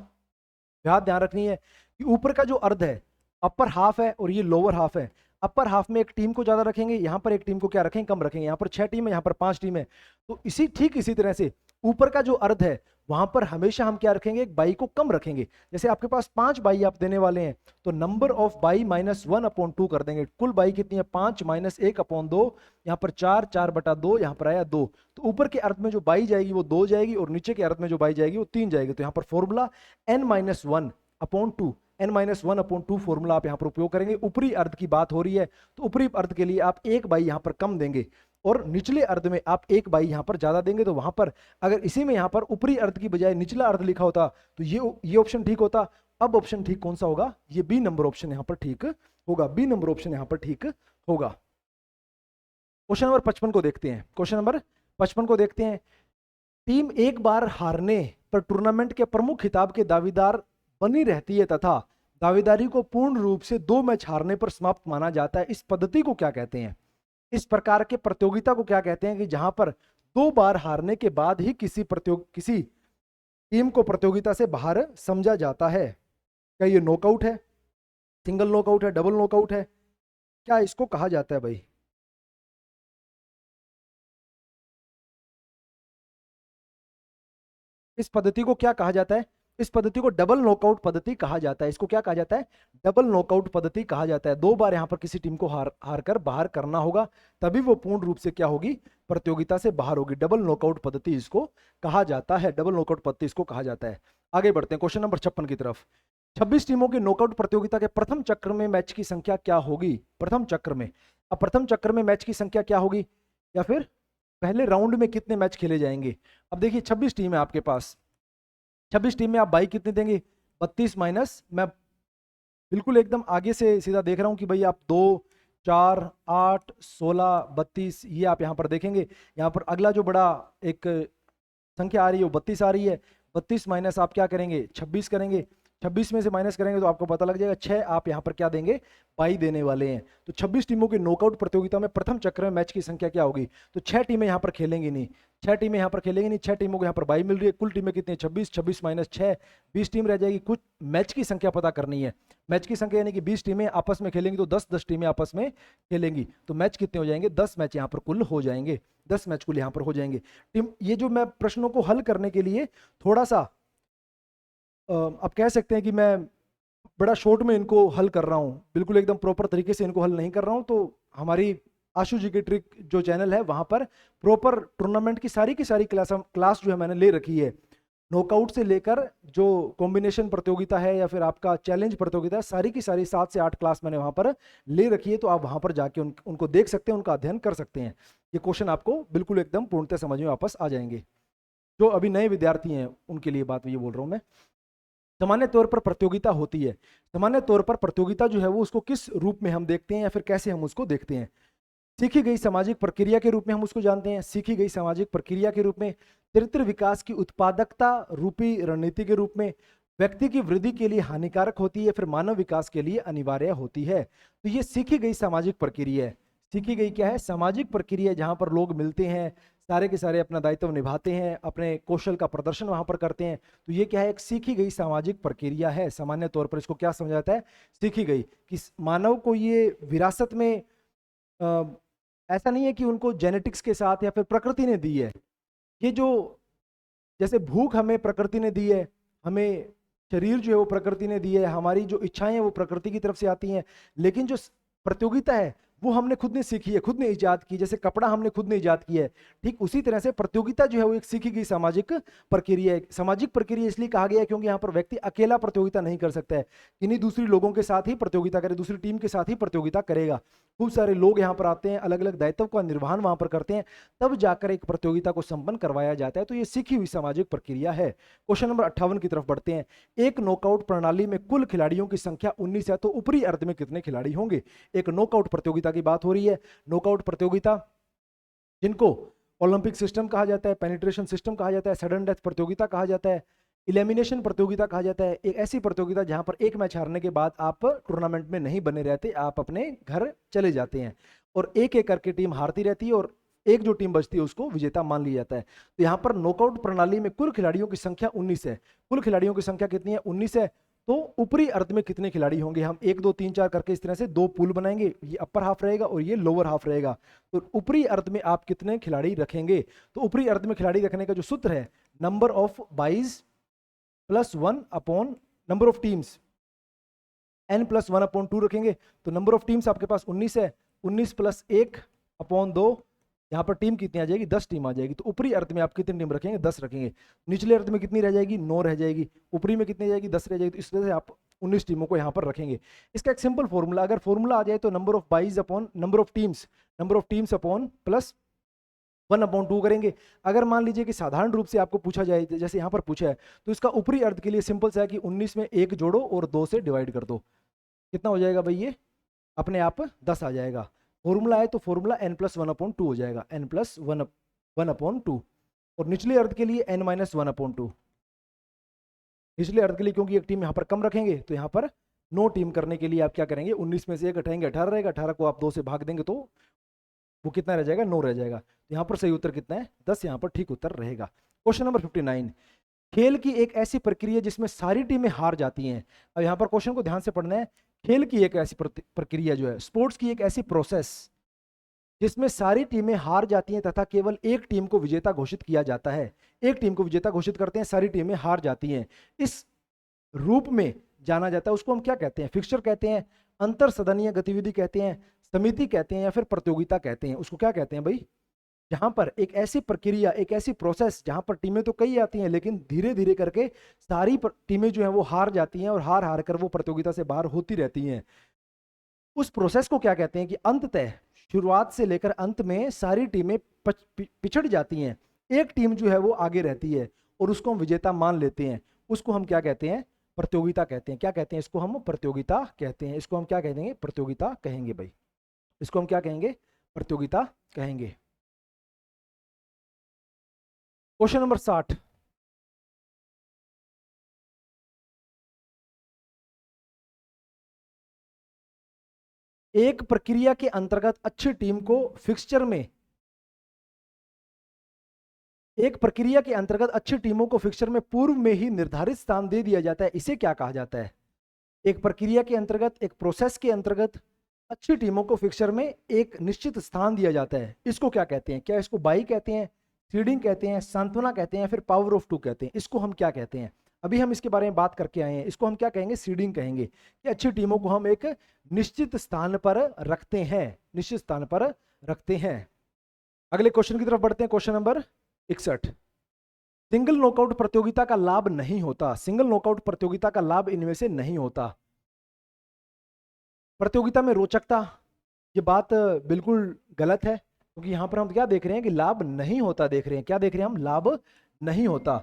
ध्यान रखनी है कि ऊपर का जो अर्ध है, अपर हाफ है और ये लोअर हाफ है। अपर हाफ में एक टीम को ज्यादा रखेंगे, यहाँ पर एक टीम को क्या रखेंगे? कम रखेंगे। यहाँ पर 6 टीम है, यहाँ पर 5 टीम है। तो ठीक इसी तरह से ऊपर का जो अर्ध है वहां पर हमेशा हम क्या रखेंगे? एक बाई को कम रखेंगे। जैसे आपके पास 5 बाई आप देने वाले हैं, तो नंबर ऑफ बाई माइनस 1/2 कर देंगे। कुल बाई कितनी है? 5 माइनस 1/2, यहाँ पर 4, 4/2, यहाँ पर आया 2। तो ऊपर के अर्ध में जो बाई जाएगी वो 2 जाएगी, और नीचे के अर्ध में जो बाई जाएगी वो 3 जाएगी। तो यहाँ पर फॉर्मूला n-1/2, n-1/2 फॉर्मूला आप यहाँ पर उपयोग करेंगे। ऊपरी अर्ध की बात हो रही है, तो ऊपरी अर्ध के लिए आप 1 बाई यहाँ पर कम देंगे, और निचले अर्ध में आप 1 बाई यहाँ पर ज्यादा देंगे। तो वहां पर अगर इसी में यहाँ पर ऊपरी अर्ध की बजाय निचला अर्ध लिखा होता तो ये ऑप्शन ठीक होता। अब ऑप्शन ठीक कौन सा होगा? ये बी नंबर ऑप्शन यहाँ पर ठीक होगा। बी नंबर ऑप्शन यहाँ पर ठीक होगा। क्वेश्चन नंबर 55 को देखते हैं। क्वेश्चन नंबर 55 को देखते हैं। टीम एक बार हारने पर टूर्नामेंट के प्रमुख खिताब के दावेदार बनी रहती है, तथा दावेदारी को पूर्ण रूप से 2 मैच हारने पर समाप्त माना जाता है। इस पद्धति को क्या कहते हैं? इस प्रकार के प्रतियोगिता को क्या कहते हैं? कि जहां पर 2 बार हारने के बाद ही किसी टीम को प्रतियोगिता से बाहर समझा जाता है। क्या ये नॉकआउट है, सिंगल नॉकआउट है, डबल नॉकआउट है, क्या इसको कहा जाता है भाई? इस पद्धति को क्या कहा जाता है? इस पद्धति को डबल नॉकआउट पद्धति कहा जाता है। इसको क्या कहा जाता है? डबल नॉकआउट पद्धति कहा जाता है। 2 बार यहां पर किसी टीम को हार कर बाहर करना होगा, तभी वो पूर्ण रूप से क्या होगी? प्रतियोगिता से बाहर होगी। डबल नॉकआउट पद्धति इसको कहा जाता है, डबल नॉकआउट पद्धति इसको कहा जाता है। आगे बढ़ते हैं क्वेश्चन नंबर 56 की तरफ। 26 टीमों के नॉकआउट प्रतियोगिता के प्रथम चक्र में मैच की संख्या क्या होगी? प्रथम चक्र में, अब प्रथम चक्र में मैच की संख्या क्या होगी, या फिर पहले राउंड में कितने मैच खेले जाएंगे? अब देखिए 26 टीम है आपके पास, 26 टीम में आप बाई कितने देंगे? 32 माइनस, मैं बिल्कुल एकदम आगे से सीधा देख रहा हूं कि भाई आप 2 4 8 16 32 ये आप यहां पर देखेंगे। यहां पर अगला जो बड़ा एक संख्या आ रही है वो 32 आ रही है। 32 माइनस आप क्या करेंगे? 26 करेंगे। 26 में से माइनस करेंगे तो आपको पता लग जाएगा 6 आप यहाँ पर क्या देंगे? बाई देने वाले हैं। तो 26 टीमों के नॉकआउट प्रतियोगिता में प्रथम चक्र में मैच की संख्या क्या होगी? तो 6 टीमें यहाँ पर खेलेंगी नहीं, 6 टीमें यहाँ पर खेलेंगी नहीं, 6 टीमों को यहाँ पर बाई मिल रही है। कुल टीमें कितनी? 26, 26 माइनस 6, 20 टीम रह जाएगी। कुछ मैच की संख्या पता करनी है। मैच की संख्या यानी कि 20 टीमें आपस में खेलेंगी तो 10-10 टीमें आपस में खेलेंगी, तो मैच कितने हो जाएंगे? 10 मैच यहाँ पर कुल हो जाएंगे। 10 मैच कुल यहाँ पर हो जाएंगे। टीम ये जो मैं प्रश्नों को हल करने के लिए थोड़ा सा आप कह सकते हैं कि मैं बड़ा शॉर्ट में इनको हल कर रहा हूँ, बिल्कुल एकदम प्रॉपर तरीके से इनको हल नहीं कर रहा हूँ। तो हमारी आशु जी की ट्रिक जो चैनल है वहां पर प्रॉपर टूर्नामेंट की सारी क्लास जो है मैंने ले रखी है। नॉकआउट से लेकर जो कॉम्बिनेशन प्रतियोगिता है या फिर आपका चैलेंज प्रतियोगिता है, सारी की सारी 7 से 8 क्लास मैंने वहां पर ले रखी है। तो आप वहां पर जाके उनको देख सकते हैं, उनका अध्ययन कर सकते हैं। ये क्वेश्चन आपको बिल्कुल एकदम पूर्णतः समझ में वापस आ जाएंगे। जो अभी नए विद्यार्थी हैं उनके लिए बात ये बोल रहा हूं मैं। सामान्य तौर पर प्रतियोगिता होती है, सामान्य तौर पर प्रतियोगिता जो है वो उसको किस रूप में हम देखते हैं या फिर कैसे हम उसको देखते हैं? सीखी गई सामाजिक प्रक्रिया के रूप में हम उसको जानते हैं। सीखी गई सामाजिक प्रक्रिया के रूप में, चरित्र विकास की उत्पादकता रूपी रणनीति के रूप में, व्यक्ति की वृद्धि के लिए हानिकारक होती है, फिर मानव विकास के लिए अनिवार्य होती है। तो ये सीखी गई सामाजिक प्रक्रिया है। सीखी गई क्या है? सामाजिक प्रक्रिया, जहां पर लोग मिलते हैं, सारे के सारे अपना दायित्व निभाते हैं, अपने कौशल का प्रदर्शन वहां पर करते हैं। तो ये क्या है? एक सीखी गई सामाजिक प्रक्रिया है। सामान्य तौर पर इसको क्या समझा जाता है? सीखी गई। कि मानव को ये विरासत में ऐसा नहीं है कि उनको जेनेटिक्स के साथ या फिर प्रकृति ने दी है। ये जो जैसे भूख हमें प्रकृति ने दी है, हमें शरीर जो है वो प्रकृति ने दी है, हमारी जो इच्छाएं हैं वो प्रकृति की तरफ से आती हैं, लेकिन जो प्रतियोगिता है वो हमने खुद ने सीखी है, खुद ने इजाद की। जैसे कपड़ा हमने खुद ने इजाद किया है, ठीक उसी तरह से प्रतियोगिता जो है वो एक सीखी गई सामाजिक प्रक्रिया है। सामाजिक प्रक्रिया इसलिए कहा गया है क्योंकि यहाँ पर व्यक्ति अकेला प्रतियोगिता नहीं कर सकता है, किन्हीं दूसरी लोगों के साथ ही प्रतियोगिता करे, दूसरी टीम के साथ ही प्रतियोगिता करेगा। खूब सारे लोग यहाँ पर आते हैं, अलग अलग दायित्व का निर्वहन वहां पर करते हैं, तब जाकर एक प्रतियोगिता को संपन्न करवाया जाता है। तो ये सीखी हुई सामाजिक प्रक्रिया है। क्वेश्चन नंबर 58 की तरफ बढ़ते हैं। एक नॉकआउट प्रणाली में कुल खिलाड़ियों की संख्या 19 है, तो ऊपरी अर्ध में कितने खिलाड़ी होंगे? एक नॉकआउट प्रतियोगिता की बात हो रही है। नॉकआउट प्रतियोगिता जिनको ओलंपिक सिस्टम कहा जाता है, पेनिट्रेशन सिस्टम कहा जाता है, सडन डेथ प्रतियोगिता कहा जाता है, इलिमिनेशन प्रतियोगिता कहा जाता है। एक ऐसी प्रतियोगिता जहां पर एक मैच हारने के बाद आप टूर्नामेंट में नहीं बने रहते, आप अपने घर चले जाते हैं और एक एक करके टीम हारती रहती है और एक जो टीम बचती है उसको विजेता मान लिया जाता है। तो यहाँ पर नॉकआउट प्रणाली में कुल खिलाड़ियों की संख्या 19 है। कुल खिलाड़ियों की संख्या कितनी है? 19 है। तो ऊपरी अर्ध में कितने खिलाड़ी होंगे? हम 1 2 3 4 करके इस तरह से 2 पूल बनाएंगे, ये अपर हाफ रहेगा और ये लोअर हाफ रहेगा। तो ऊपरी अर्ध में आप कितने खिलाड़ी रखेंगे? तो ऊपरी अर्ध में खिलाड़ी रखने का जो सूत्र है, number of byes plus 1 upon number of teams, n plus 1 upon 2 रखेंगे। तो नंबर ऑफ टीम्स आपके पास 19 है, 19 प्लस 1 अपॉन 2, यहाँ पर टीम कितनी आ जाएगी? 10 टीम आ जाएगी। तो ऊपरी अर्ध में आप कितनी टीम रखेंगे? 10 रखेंगे। निचले अर्ध में कितनी रह जाएगी? 9 रह जाएगी। ऊपरी में कितनी जाएगी? 10 रह जाएगी। तो इस तरह से आप 19 टीमों को यहाँ पर रखेंगे। इसका एक सिंपल फॉर्मूला, अगर फॉर्मूला आ जाए तो number of byes upon number of teams upon plus 1 upon 2 करेंगे। अगर मान लीजिए कि साधारण रूप से आपको पूछा जाए, जैसे यहाँ पर पूछा है, तो इसका ऊपरी अर्ध के लिए सिंपल सा है कि 19 में 1 जोड़ो और 2 से डिवाइड कर दो। कितना हो जाएगा भाई? ये अपने आप 10 आ जाएगा। फॉर्मूला है तो फॉर्मूला n प्लस 1 अपॉन 2 हो जाएगा, n प्लस 1 अपॉन 2। और निचले अर्ध के लिए n माइनस 1 अपॉन 2। निचले अर्ध के लिए क्योंकि एक टीम यहाँ पर कम रखेंगे तो यहाँ पर 9 टीम करने के लिए आप क्या करेंगे? 19 में से 1 हटाएंगे, 18 रहेगा, 18 को आप 2 से भाग देंगे तो वो कितना रह जाएगा? 9 रह जाएगा। तो यहाँ पर सही उत्तर कितना है? 10 यहाँ पर ठीक उत्तर रहेगा। Question number 59। खेल की एक ऐसी प्रक्रिया जिसमें सारी टीमें हार जाती हैं। अब यहाँ पर क्वेश्चन को ध्यान से पढ़ना है। खेल की एक ऐसी प्रक्रिया जो है, स्पोर्ट्स की एक ऐसी प्रोसेस जिसमें सारी टीमें हार जाती हैं तथा केवल एक टीम को विजेता घोषित किया जाता है। एक टीम को विजेता घोषित करते हैं, सारी टीमें हार जाती हैं। इस रूप में जाना जाता है, उसको हम क्या कहते हैं? फिक्सचर कहते हैं, अंतर सदनीय गतिविधि कहते हैं, समिति कहते हैं, या फिर प्रतियोगिता कहते हैं। उसको क्या कहते हैं भाई? जहां पर एक ऐसी प्रक्रिया, एक ऐसी प्रोसेस जहां पर टीमें तो कई आती हैं लेकिन धीरे धीरे करके सारी टीमें जो है वो हार जाती हैं और हार हार कर वो प्रतियोगिता से बाहर होती रहती हैं। उस प्रोसेस को क्या कहते हैं कि अंततः शुरुआत से लेकर अंत में सारी टीमें पिछड़ जाती हैं, एक टीम जो है वो आगे रहती है और उसको हम विजेता मान लेते हैं। उसको हम क्या कहते हैं? प्रतियोगिता कहते हैं। क्या कहते हैं इसको? हम प्रतियोगिता कहते हैं। इसको हम क्या कहेंगे? प्रतियोगिता कहेंगे भाई। इसको हम क्या कहेंगे? प्रतियोगिता कहेंगे। Question number 60। एक प्रक्रिया के अंतर्गत अच्छी टीम को फिक्सचर में एक प्रक्रिया के अंतर्गत अच्छी टीमों को फिक्सचर में पूर्व में ही निर्धारित स्थान दे दिया जाता है, इसे क्या कहा जाता है? एक प्रक्रिया के अंतर्गत, एक प्रोसेस के अंतर्गत अच्छी टीमों को फिक्सचर में एक निश्चित स्थान दिया जाता है, इसको क्या कहते हैं? क्या इसको बाई कहते हैं, सीडिंग कहते हैं, सांत्वना कहते हैं, फिर पावर ऑफ टू कहते हैं? इसको हम क्या कहते हैं? अभी हम इसके बारे में बात करके आए हैं। इसको हम क्या कहेंगे? सीडिंग कहेंगे कि अच्छी टीमों को हम एक निश्चित स्थान पर रखते हैं, निश्चित स्थान पर रखते हैं। अगले क्वेश्चन की तरफ बढ़ते हैं। Question number 61। सिंगल नॉकआउट प्रतियोगिता का लाभ नहीं होता। सिंगल नॉकआउट प्रतियोगिता का लाभ इनमें से नहीं होता। प्रतियोगिता में रोचकता, ये बात बिल्कुल गलत है, क्योंकि यहां पर हम क्या देख रहे हैं कि लाभ नहीं होता देख रहे हैं। क्या देख रहे हैं हम? लाभ नहीं होता,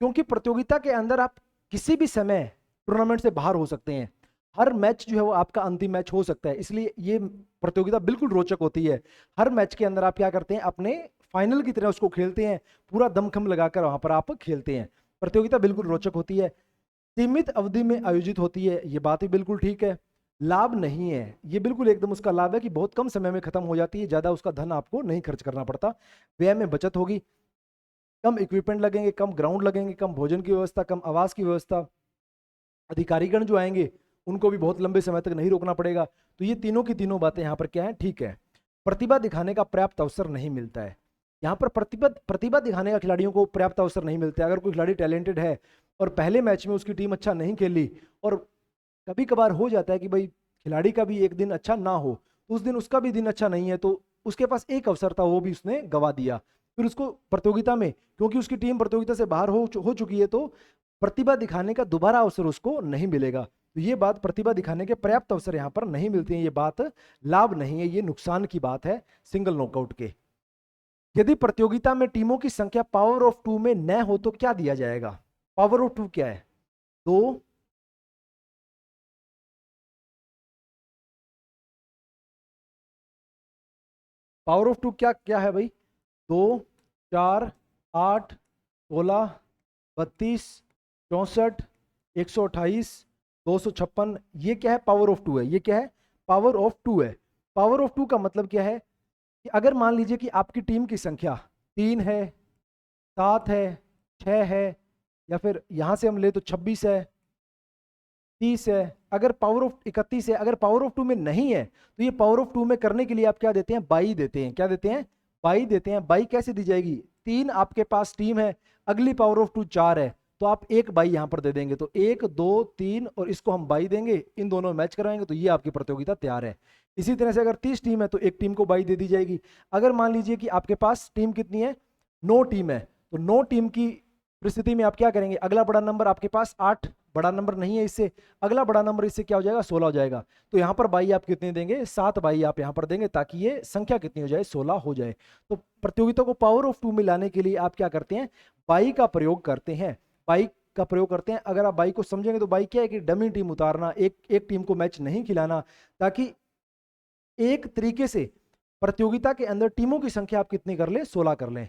क्योंकि प्रतियोगिता के अंदर आप किसी भी समय टूर्नामेंट से बाहर हो सकते हैं। हर मैच जो है वो आपका अंतिम मैच हो सकता है, इसलिए ये प्रतियोगिता बिल्कुल रोचक होती है। हर मैच के अंदर आप क्या करते हैं? अपने फाइनल की तरह उसको खेलते हैं, पूरा दमखम लगाकर वहां पर आप खेलते हैं। प्रतियोगिता बिल्कुल रोचक होती है, सीमित अवधि में आयोजित होती है, ये बात भी बिल्कुल ठीक है। लाभ नहीं है, ये बिल्कुल एकदम उसका लाभ है कि बहुत कम समय में खत्म हो जाती है, ज्यादा उसका धन आपको नहीं खर्च करना पड़ता, व्यय में बचत होगी, कम इक्विपमेंट लगेंगे, कम ग्राउंड लगेंगे, कम भोजन की व्यवस्था, कम आवास की व्यवस्था, अधिकारीगण जो आएंगे उनको भी बहुत लंबे समय तक नहीं रोकना पड़ेगा। तो ये तीनों की तीनों बातें यहाँ पर क्या है? ठीक है। प्रतिभा दिखाने का पर्याप्त अवसर नहीं मिलता है। यहाँ पर प्रतिभा दिखाने का खिलाड़ियों को पर्याप्त अवसर नहीं मिलता है। अगर कोई खिलाड़ी टैलेंटेड है और पहले मैच में उसकी टीम अच्छा नहीं खेली, और कभी कभार हो जाता है कि भाई खिलाड़ी का भी एक दिन अच्छा ना हो, तो उस दिन उसका भी दिन अच्छा नहीं है, तो उसके पास एक अवसर था, वो भी उसने गवा दिया। फिर उसको प्रतियोगिता में, क्योंकि उसकी टीम प्रतियोगिता से बाहर हो चुकी है, तो प्रतिभा दिखाने का दोबारा अवसर उसको नहीं मिलेगा। तो ये बात, प्रतिभा दिखाने के पर्याप्त अवसर यहाँ पर नहीं मिलते हैं, ये बात लाभ नहीं है, ये नुकसान की बात है सिंगल नॉकआउट के। यदि प्रतियोगिता में टीमों की संख्या पावर ऑफ टू में न हो तो क्या दिया जाएगा? पावर ऑफ टू क्या है? 2, पावर ऑफ टू क्या क्या है भाई? 2, 4, 8, 16, 32, 64, 128, 256, ये क्या है? पावर ऑफ टू है। ये क्या है? पावर ऑफ टू है। पावर ऑफ टू का मतलब क्या है कि अगर मान लीजिए कि आपकी टीम की संख्या 3 है, 7 है, 6 है, या फिर यहां से हम ले तो 26 है, 30 है, अगर पावर ऑफ 31 है, अगर पावर ऑफ टू में नहीं है, तो ये पावर ऑफ टू में करने के लिए आप क्या देते हैं? बाई देते हैं। क्या देते हैं? बाई देते हैं। बाई कैसे दी जाएगी? 3 आपके पास टीम है, अगली पावर ऑफ टू 4 है, तो आप एक बाई यहां पर दे देंगे, तो 1, 2, 3, और इसको हम बाई देंगे, इन दोनों मैच कराएंगे, तो ये आपकी प्रतियोगिता तैयार है। इसी तरह से अगर 30 टीम है तो एक टीम को बाई दे दी जाएगी। अगर मान लीजिए कि आपके पास टीम कितनी है? 9 टीम है, तो 9 टीम की परिस्थिति में आप क्या करेंगे? अगला बड़ा नंबर आपके पास 8 बड़ा नंबर नहीं है, इससे अगला बड़ा नंबर इससे क्या हो जाएगा? 16 हो जाएगा। तो यहाँ पर बाई आप कितने देंगे? 7 बाई आप यहाँ पर देंगे, ताकि ये संख्या कितनी हो जाए? 16 हो जाए। तो प्रतियोगिता को पावर ऑफ टू में लाने के लिए आप क्या करते हैं? बाई का प्रयोग करते हैं। बाई का प्रयोग करते हैं। अगर आप बाई को समझेंगे तो बाई क्या है कि डमी टीम उतारना, एक टीम को मैच नहीं खिलाना, ताकि एक तरीके से प्रतियोगिता के अंदर टीमों की संख्या आप कितनी कर लें? 16 कर लें।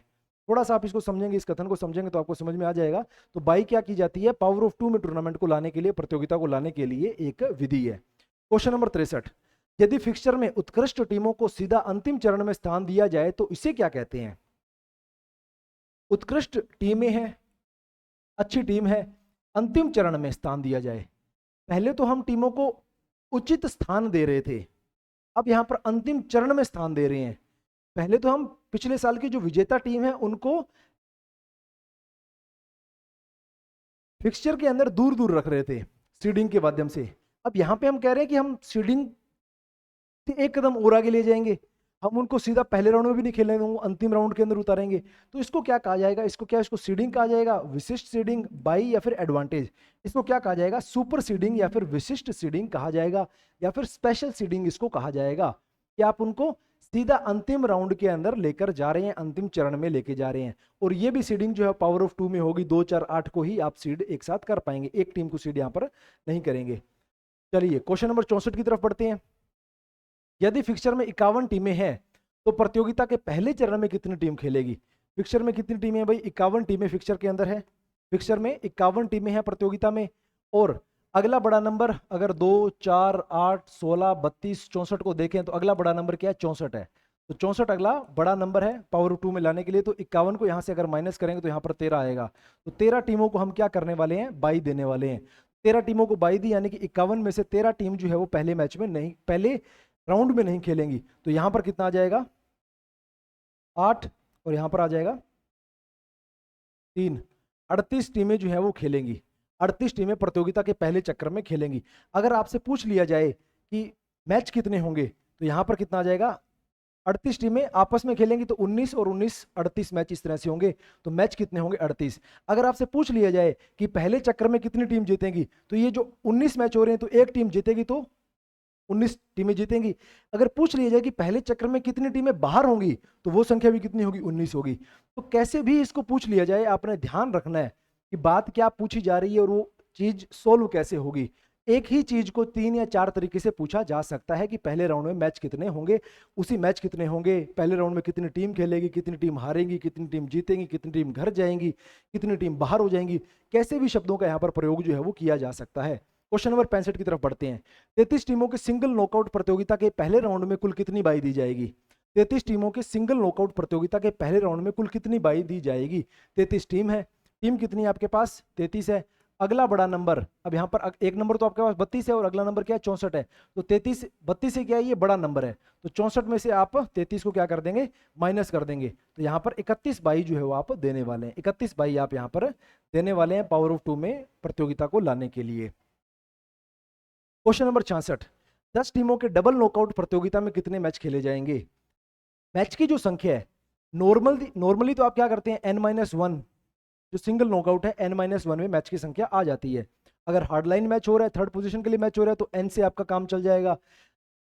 थोड़ा सा आप इसको समझेंगे, इस कथन को समझेंगे तो आपको समझ में आ जाएगा। तो बाई क्या की जाती है? पावर ऑफ टू में टूर्नामेंट को लाने के लिए, प्रतियोगिता को लाने के लिए एक विधि है। Question number 63। यदि फिक्सचर में उत्कृष्ट टीमों को सीधा अंतिम चरण में स्थान दिया जाए तो इसे क्या कहते हैं? उत्कृष्ट टीमें हैं, अच्छी टीम है, अंतिम चरण में स्थान दिया जाए। पहले तो हम टीमों को उचित स्थान दे रहे थे, अब यहां पर अंतिम चरण में स्थान दे रहे हैं। पहले तो हम पिछले साल की जो विजेता टीम है उनको फिक्सचर के अंदर दूर दूर रख रहे थे सीडिंग के माध्यम से। अब यहां पे हम कह रहे हैं कि हम सीडिंग से एक कदम और आगे ले जाएंगे, हम उनको सीधा पहले राउंड में भी नहीं खेलेंगे, वो अंतिम राउंड के अंदर उतारेंगे। तो इसको क्या कहा जाएगा, इसको सीडिंग कहा जाएगा, विशिष्ट सीडिंग, बाई या फिर एडवांटेज। इसको क्या कहा जाएगा, सुपर सीडिंग या फिर विशिष्ट सीडिंग कहा जाएगा, या फिर स्पेशल सीडिंग इसको कहा जाएगा। कि आप उनको सीधा अंतिम राउंड के अंदर लेकर जा रहे हैं, अंतिम चरण में लेके जा रहे हैं। और ये भी सीडिंग जो है पावर ऑफ 2 में होगी, 2 4 8 को ही आप सीड एक साथ कर पाएंगे, एक टीम को सीड यहाँ पर नहीं करेंगे। चलिए क्वेश्चन नंबर 64 की तरफ बढ़ते हैं। यदि फिक्सचर में 51 टीमें हैं तो प्रतियोगिता के पहले चरण में कितनी टीम खेलेगी। फिक्सचर में कितनी टीमें हैं भाई, 51 टीमें फिक्सचर के अंदर है। फिक्सचर में 51 टीमें हैं प्रतियोगिता में, और अगला बड़ा नंबर अगर 2 4 8 16 32 64 को देखें तो अगला बड़ा नंबर क्या है, 64 है। तो 64 अगला बड़ा नंबर है पावर ऑफ 2 में लाने के लिए। तो 51 को यहां से अगर माइनस करेंगे तो यहां पर 13 आएगा। तो 13 टीमों को हम क्या करने वाले हैं, बाई देने वाले हैं। 13 टीमों को बाई दी, यानी कि 51 में से 13 टीम जो है वो पहले मैच में नहीं, पहले राउंड में नहीं खेलेंगी। तो यहां पर कितना आ जाएगा, 8, और यहां पर आ जाएगा 3, 38 टीमें जो है वो खेलेंगी। 38 टीमें प्रतियोगिता के पहले चक्र में खेलेंगी। अगर आपसे पूछ लिया जाए कि मैच कितने होंगे, तो यहां पर कितना आ जाएगा, 38 टीमें आपस में खेलेंगी, तो 19 और 19 38 मैच इस तरह से होंगे। तो मैच कितने होंगे, 38। अगर आपसे पूछ लिया जाए कि पहले चक्र में कितनी टीम जीतेंगी, तो ये जो 19 मैच हो रहे हैं तो एक टीम जीतेगी, तो 19 टीमें जीतेंगी। अगर पूछ लिया जाए कि पहले चक्र में कितनी टीमें बाहर होंगी, तो वो संख्या भी कितनी होगी, 19 होगी। तो कैसे भी इसको पूछ लिया जाए, आपने ध्यान रखना है कि बात क्या पूछी जा रही है और वो चीज सोल्व कैसे होगी। एक ही चीज को 3 या 4 तरीके से पूछा जा सकता है कि पहले राउंड में मैच कितने होंगे, उसी मैच कितने होंगे, पहले राउंड में कितनी टीम खेलेगी, कितनी टीम हारेंगी, कितनी टीम जीतेंगी, कितनी टीम घर जाएंगी, कितनी टीम बाहर हो जाएंगी। कैसे भी शब्दों का यहाँ पर प्रयोग जो है वो किया जा सकता है। क्वेश्चन नंबर 65 की तरफ बढ़ते हैं। 33 टीमों के सिंगल नॉकआउट प्रतियोगिता के पहले राउंड में कुल कितनी बाई दी जाएगी। 33 टीमों के सिंगल नॉकआउट प्रतियोगिता के पहले राउंड में कुल कितनी बाई दी जाएगी। 33 टीम है, टीम कितनी है आपके पास, 33 है। अगला बड़ा नंबर, अब यहाँ पर एक नंबर तो आपके पास 32 है और अगला नंबर क्या है, 64 है। तो 33 32 से क्या है, ये बड़ा नंबर है। तो 64 में से आप 33 को क्या कर देंगे, माइनस कर देंगे। तो यहाँ पर 31 बाई जो है वो आप देने वाले हैं, 31 बाई आप यहाँ पर देने वाले हैं पावर ऑफ 2 में प्रतियोगिता को लाने के लिए। क्वेश्चन नंबर 66, 10 टीमों के डबल नॉकआउट प्रतियोगिता में कितने मैच खेले जाएंगे। मैच की जो संख्या है, नॉर्मली तो आप क्या करते हैं, n-1 जो सिंगल नॉकआउट है, n-1 में मैच की संख्या आ जाती है। अगर हार्डलाइन मैच हो रहा है, थर्ड पोजीशन के लिए मैच हो रहा है, तो n से आपका काम चल जाएगा।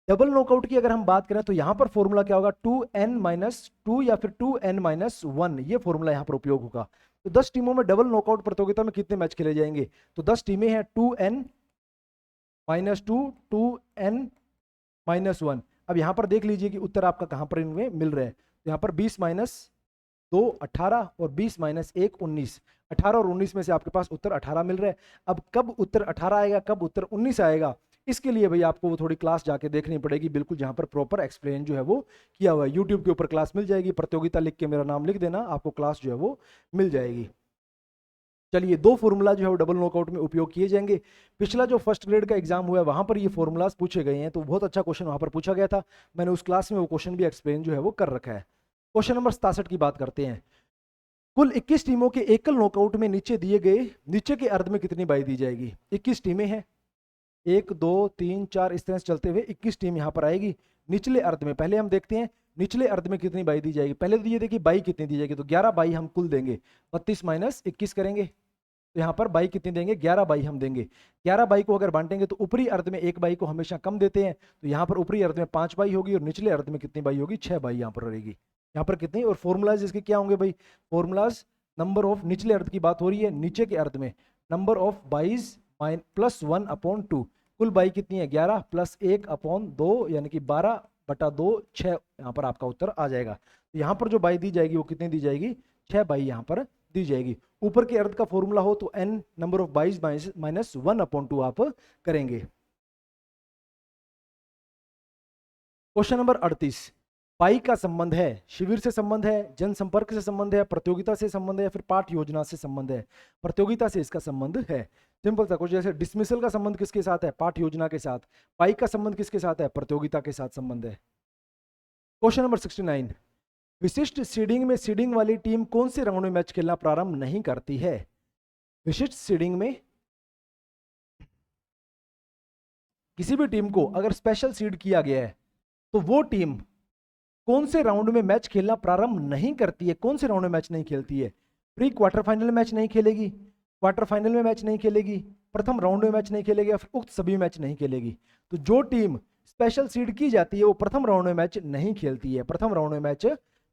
डबल नॉकआउट की अगर हम बात करें तो यहां पर फॉर्मूला क्या होगा, 2n-2 या फिर 2n-1, ये फॉर्मूला यहां पर उपयोग होगा। तो 10 टीमों में डबल नॉकआउट प्रतियोगिता में कितने मैच खेले जाएंगे, तो 10 टीमें हैं, 2n-2 2n-1। अब यहां पर देख लीजिए कि उत्तर आपका कहां पर इनमें मिल रहा है। यहाँ पर 20-2 18 और 20-1 19, 18 और 19 में से आपके पास उत्तर 18 मिल रहा है। अब कब उत्तर 18 आएगा, कब उत्तर 19 आएगा, इसके लिए भाई आपको वो थोड़ी क्लास जाके देखनी पड़ेगी, बिल्कुल जहां पर प्रॉपर एक्सप्लेन जो है वो किया हुआ है। यूट्यूब के ऊपर क्लास मिल जाएगी, प्रतियोगिता लिख के मेरा नाम लिख देना, आपको क्लास जो है वो मिल जाएगी। चलिए, 2 फॉर्मूला जो है वो डबल नॉकआउट में उपयोग किए जाएंगे। पिछला जो फर्स्ट ग्रेड का एग्जाम हुआ है वहां पर ये फॉर्मूलाज पूछे गए हैं, तो बहुत अच्छा क्वेश्चन वहां पर पूछा गया था। मैंने उस क्लास में वो क्वेश्चन भी एक्सप्लेन जो है वो कर रखा है। क्वेश्चन नंबर 67 की बात करते हैं। कुल 21 टीमों के एकल नॉकआउट में नीचे दिए गए नीचे के अर्ध में कितनी बाई दी जाएगी। 21 टीमें हैं, 1 2 3 4 इस तरह से चलते हुए 21 टीम यहाँ पर आएगी निचले अर्ध में। पहले हम देखते हैं निचले अर्ध में कितनी बाई दी जाएगी। पहले तो ये देखिए बाई कितनी दी जाएगी, तो 11 बाई हम कुल देंगे, 32 - 21 करेंगे, तो यहाँ पर बाई कितनी देंगे, 11 बाई हम देंगे। 11 बाई को अगर बांटेंगे तो ऊपरी अर्ध में 1 बाई को हमेशा कम देते हैं, तो यहाँ पर ऊपरी अर्ध में 5 बाई होगी और निचले अर्ध में कितनी बाई होगी, 6 बाई यहाँ पर रहेगी। यहाँ पर कितनी, और फॉर्मूलाज इसके क्या होंगे भाई, फॉर्मूलाज नंबर ऑफ निचले अर्ध की बात हो रही है, नीचे के अर्ध में नंबर ऑफ बाईज +1/2, कुल बाई कितनी है 11 +1/2 यानी कि 12/2 6, यहाँ पर आपका उत्तर आ जाएगा। तो यहाँ पर जो बाई दी जाएगी वो कितनी दी जाएगी, 6 बाई यहाँ पर दी जाएगी। ऊपर के अर्ध का फॉर्मूला हो तो n नंबर ऑफ बाईज -1/2 आप करेंगे। क्वेश्चन नंबर 38, बाई का संबंध है, शिविर से संबंध है, जनसंपर्क से संबंध है, प्रतियोगिता से संबंध है या फिर पाठ योजना से संबंध है। प्रतियोगिता से इसका संबंध है। सिंपल सा कुछ, जैसे डिसमिसल का संबंध किसके साथ है? पाठ योजना के साथ। पाई का संबंध किसके साथ है? प्रतियोगिता के साथ संबंध है। क्वेश्चन नंबर 69, विशिष्ट सीडिंग में सीडिंग वाली टीम कौन से राउंड में मैच खेलना प्रारंभ नहीं करती है? विशिष्ट सीडिंग में किसी भी टीम को अगर स्पेशल सीड किया गया है तो वो टीम कौन से राउंड में मैच खेलना प्रारंभ नहीं करती है? कौन से राउंड में मैच नहीं खेलती है? प्री क्वार्टर फाइनल में मैच नहीं खेलेगी, क्वार्टर फाइनल में मैच नहीं खेलेगी, प्रथम राउंड में मैच नहीं खेलेगी, या फिर उक्त सभी मैच नहीं खेलेगी। तो जो टीम स्पेशल सीड की जाती है वो प्रथम राउंड में मैच नहीं खेलती है, प्रथम राउंड में मैच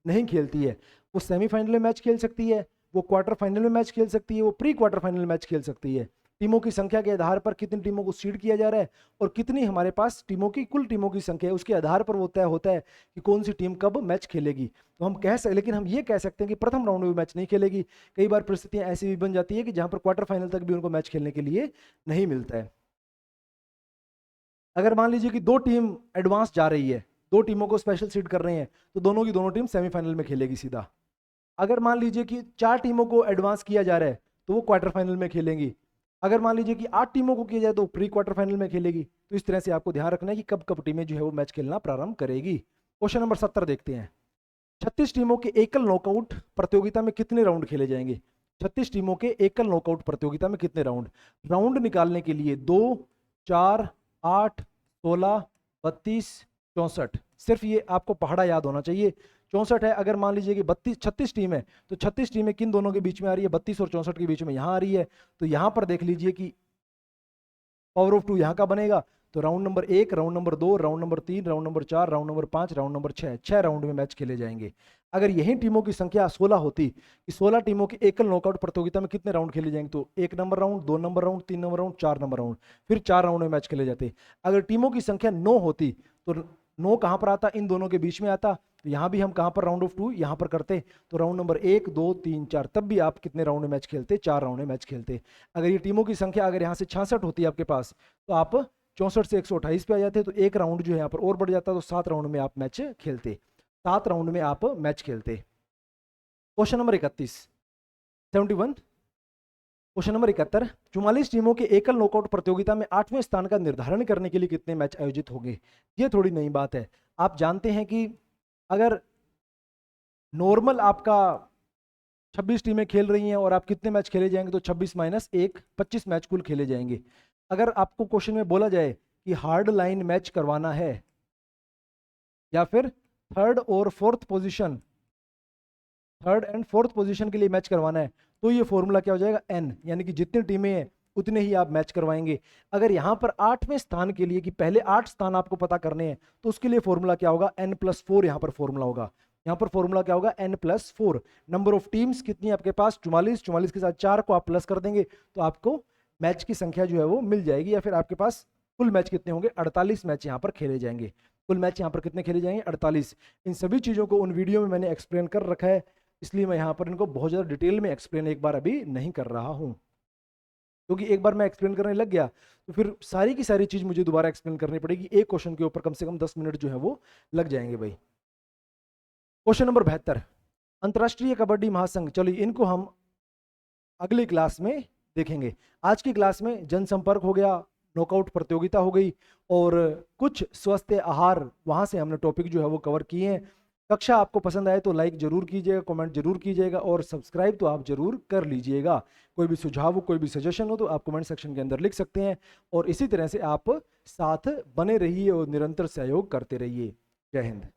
नहीं खेलती है। वो सेमीफाइनल में मैच खेल सकती है, वो क्वार्टर फाइनल में मैच खेल सकती है, वो प्री क्वार्टर फाइनल में मैच खेल सकती है। टीमों की संख्या के आधार पर कितनी टीमों को सीड किया जा रहा है और कितनी हमारे पास टीमों की कुल टीमों की संख्या है, उसके आधार पर वो तय होता है कि कौन सी टीम कब मैच खेलेगी। तो हम कह सकते, लेकिन हम ये कह सकते हैं कि प्रथम राउंड में मैच नहीं खेलेगी। कई बार परिस्थितियां ऐसी भी बन जाती है कि जहां पर क्वार्टर फाइनल तक भी उनको मैच खेलने के लिए नहीं मिलता है। अगर मान लीजिए कि दो टीम एडवांस जा रही है, दो टीमों को स्पेशल सीड कर रहे हैं, तो दोनों की दोनों टीम सेमीफाइनल में खेलेगी सीधा। अगर मान लीजिए कि 4 टीमों को एडवांस किया जा रहा है तो वो क्वार्टर फाइनल में खेलेंगी। अगर मान लीजिए कि 8 टीमों को किया जाए तो प्री क्वार्टर फाइनल में खेलेगी। तो इस तरह से आपको ध्यान रखना है कि कब कब टीमें जो है वो मैच खेलना प्रारंभ करेगी। क्वेश्चन नंबर 70 देखते हैं। 36 टीमों के एकल नॉकआउट प्रतियोगिता में कितने राउंड खेले जाएंगे? 36 टीमों के एकल नॉकआउट प्रतियोगिता में कितने राउंड? राउंड निकालने के लिए 2, 4, 8, 16, 32, 64। सिर्फ ये आपको पहाड़ा याद होना चाहिए। 64 है। अगर मान लीजिए कि 36 टीम है तो 36 टीमें किन दोनों के बीच में आ रही है? 32 और 64 के बीच में यहाँ आ रही है। तो यहाँ पर देख लीजिए कि पावर ऑफ 2 यहाँ का बनेगा। तो round number 1, round number 2, round number 3, round number 4, round number 5, round number 6, 6 round में मैच खेले जाएंगे। अगर यही टीमों की संख्या 16 होती कि 16 टीमों की एकल नॉकआउट प्रतियोगिता में कितने राउंड खेले जाएंगे? तो 1 number round, 2 number round, 3 number round, 4 number round, फिर 4 राउंड में मैच खेले जाते। अगर टीमों की संख्या 9 होती तो 9 कहां पर आता? इन दोनों के बीच में आता। तो यहां भी हम कहां पर राउंड ऑफ 2 यहां पर करते। तो राउंड नंबर 1, 2, 3, 4, तब भी आप कितने राउंड में मैच खेलते? 4 राउंड में मैच खेलते। अगर ये टीमों की संख्या अगर यहां से 66 होती है आपके पास, तो आप 64 से 128 पे आ जाते। तो एक राउंड जो है यहाँ पर और बढ़ जाता, तो 7 राउंड में आप मैच खेलते। 7 राउंड में आप मैच खेलते। क्वेश्चन नंबर 71, 71, क्वेश्चन नंबर 71, 44 टीमों के एकल नॉकआउट प्रतियोगिता में 8वें स्थान का निर्धारण करने के लिए कितने मैच आयोजित होंगे? ये थोड़ी नई बात है। आप जानते हैं कि अगर नॉर्मल आपका 26 टीमें खेल रही हैं और आप कितने मैच खेले जाएंगे? तो 26 माइनस 1, 25 मैच कुल खेले जाएंगे। अगर आपको क्वेश्चन में बोला जाए कि हार्ड लाइन मैच करवाना है या फिर थर्ड और fourth position, third and fourth position के लिए मैच करवाना है, तो ये फॉर्मूला क्या हो जाएगा? n, यानी कि जितनी टीमें हैं उतने ही आप मैच करवाएंगे। अगर यहां पर 8वें स्थान के लिए कि पहले 8 स्थान आपको पता करने हैं, तो उसके लिए फॉर्मूला क्या होगा? n+4 यहां पर फॉर्मूला होगा। यहां पर फॉर्मूला क्या होगा? n+4। नंबर ऑफ टीम्स कितनी आपके पास? 44, 44 के साथ 4 को आप प्लस कर देंगे तो आपको मैच की संख्या जो है वो मिल जाएगी। या फिर आपके पास कुल मैच कितने होंगे? 48 मैच यहाँ पर खेले जाएंगे। कुल मैच यहाँ पर कितने खेले जाएंगे? 48। इन सभी चीज़ों को उन वीडियो में मैंने एक्सप्लेन कर रखा है, इसलिए मैं यहाँ पर इनको बहुत ज़्यादा डिटेल में एक्सप्लेन एक बार अभी नहीं कर रहा हूँ, क्योंकि एक बार मैं एक्सप्लेन करने लग गया तो फिर सारी की सारी चीज़ मुझे दोबारा एक्सप्लेन करनी पड़ेगी। एक क्वेश्चन के ऊपर कम से कम 10 मिनट जो है वो लग जाएंगे भाई। क्वेश्चन नंबर 72, अंतर्राष्ट्रीय कबड्डी महासंघ। चलिए इनको हम अगली क्लास में देखेंगे। आज की क्लास में जनसंपर्क हो गया, नॉकआउट प्रतियोगिता हो गई और कुछ स्वस्थ आहार, वहां से हमने टॉपिक जो है वो कवर किए हैं। कक्षा आपको पसंद आए तो लाइक जरूर कीजिएगा, कमेंट जरूर कीजिएगा और सब्सक्राइब तो आप जरूर कर लीजिएगा। कोई भी सुझाव हो, कोई भी सजेशन हो तो आप कमेंट सेक्शन के अंदर लिख सकते हैं। और इसी तरह से आप साथ बने रहिए और निरंतर सहयोग करते रहिए। जय हिंद।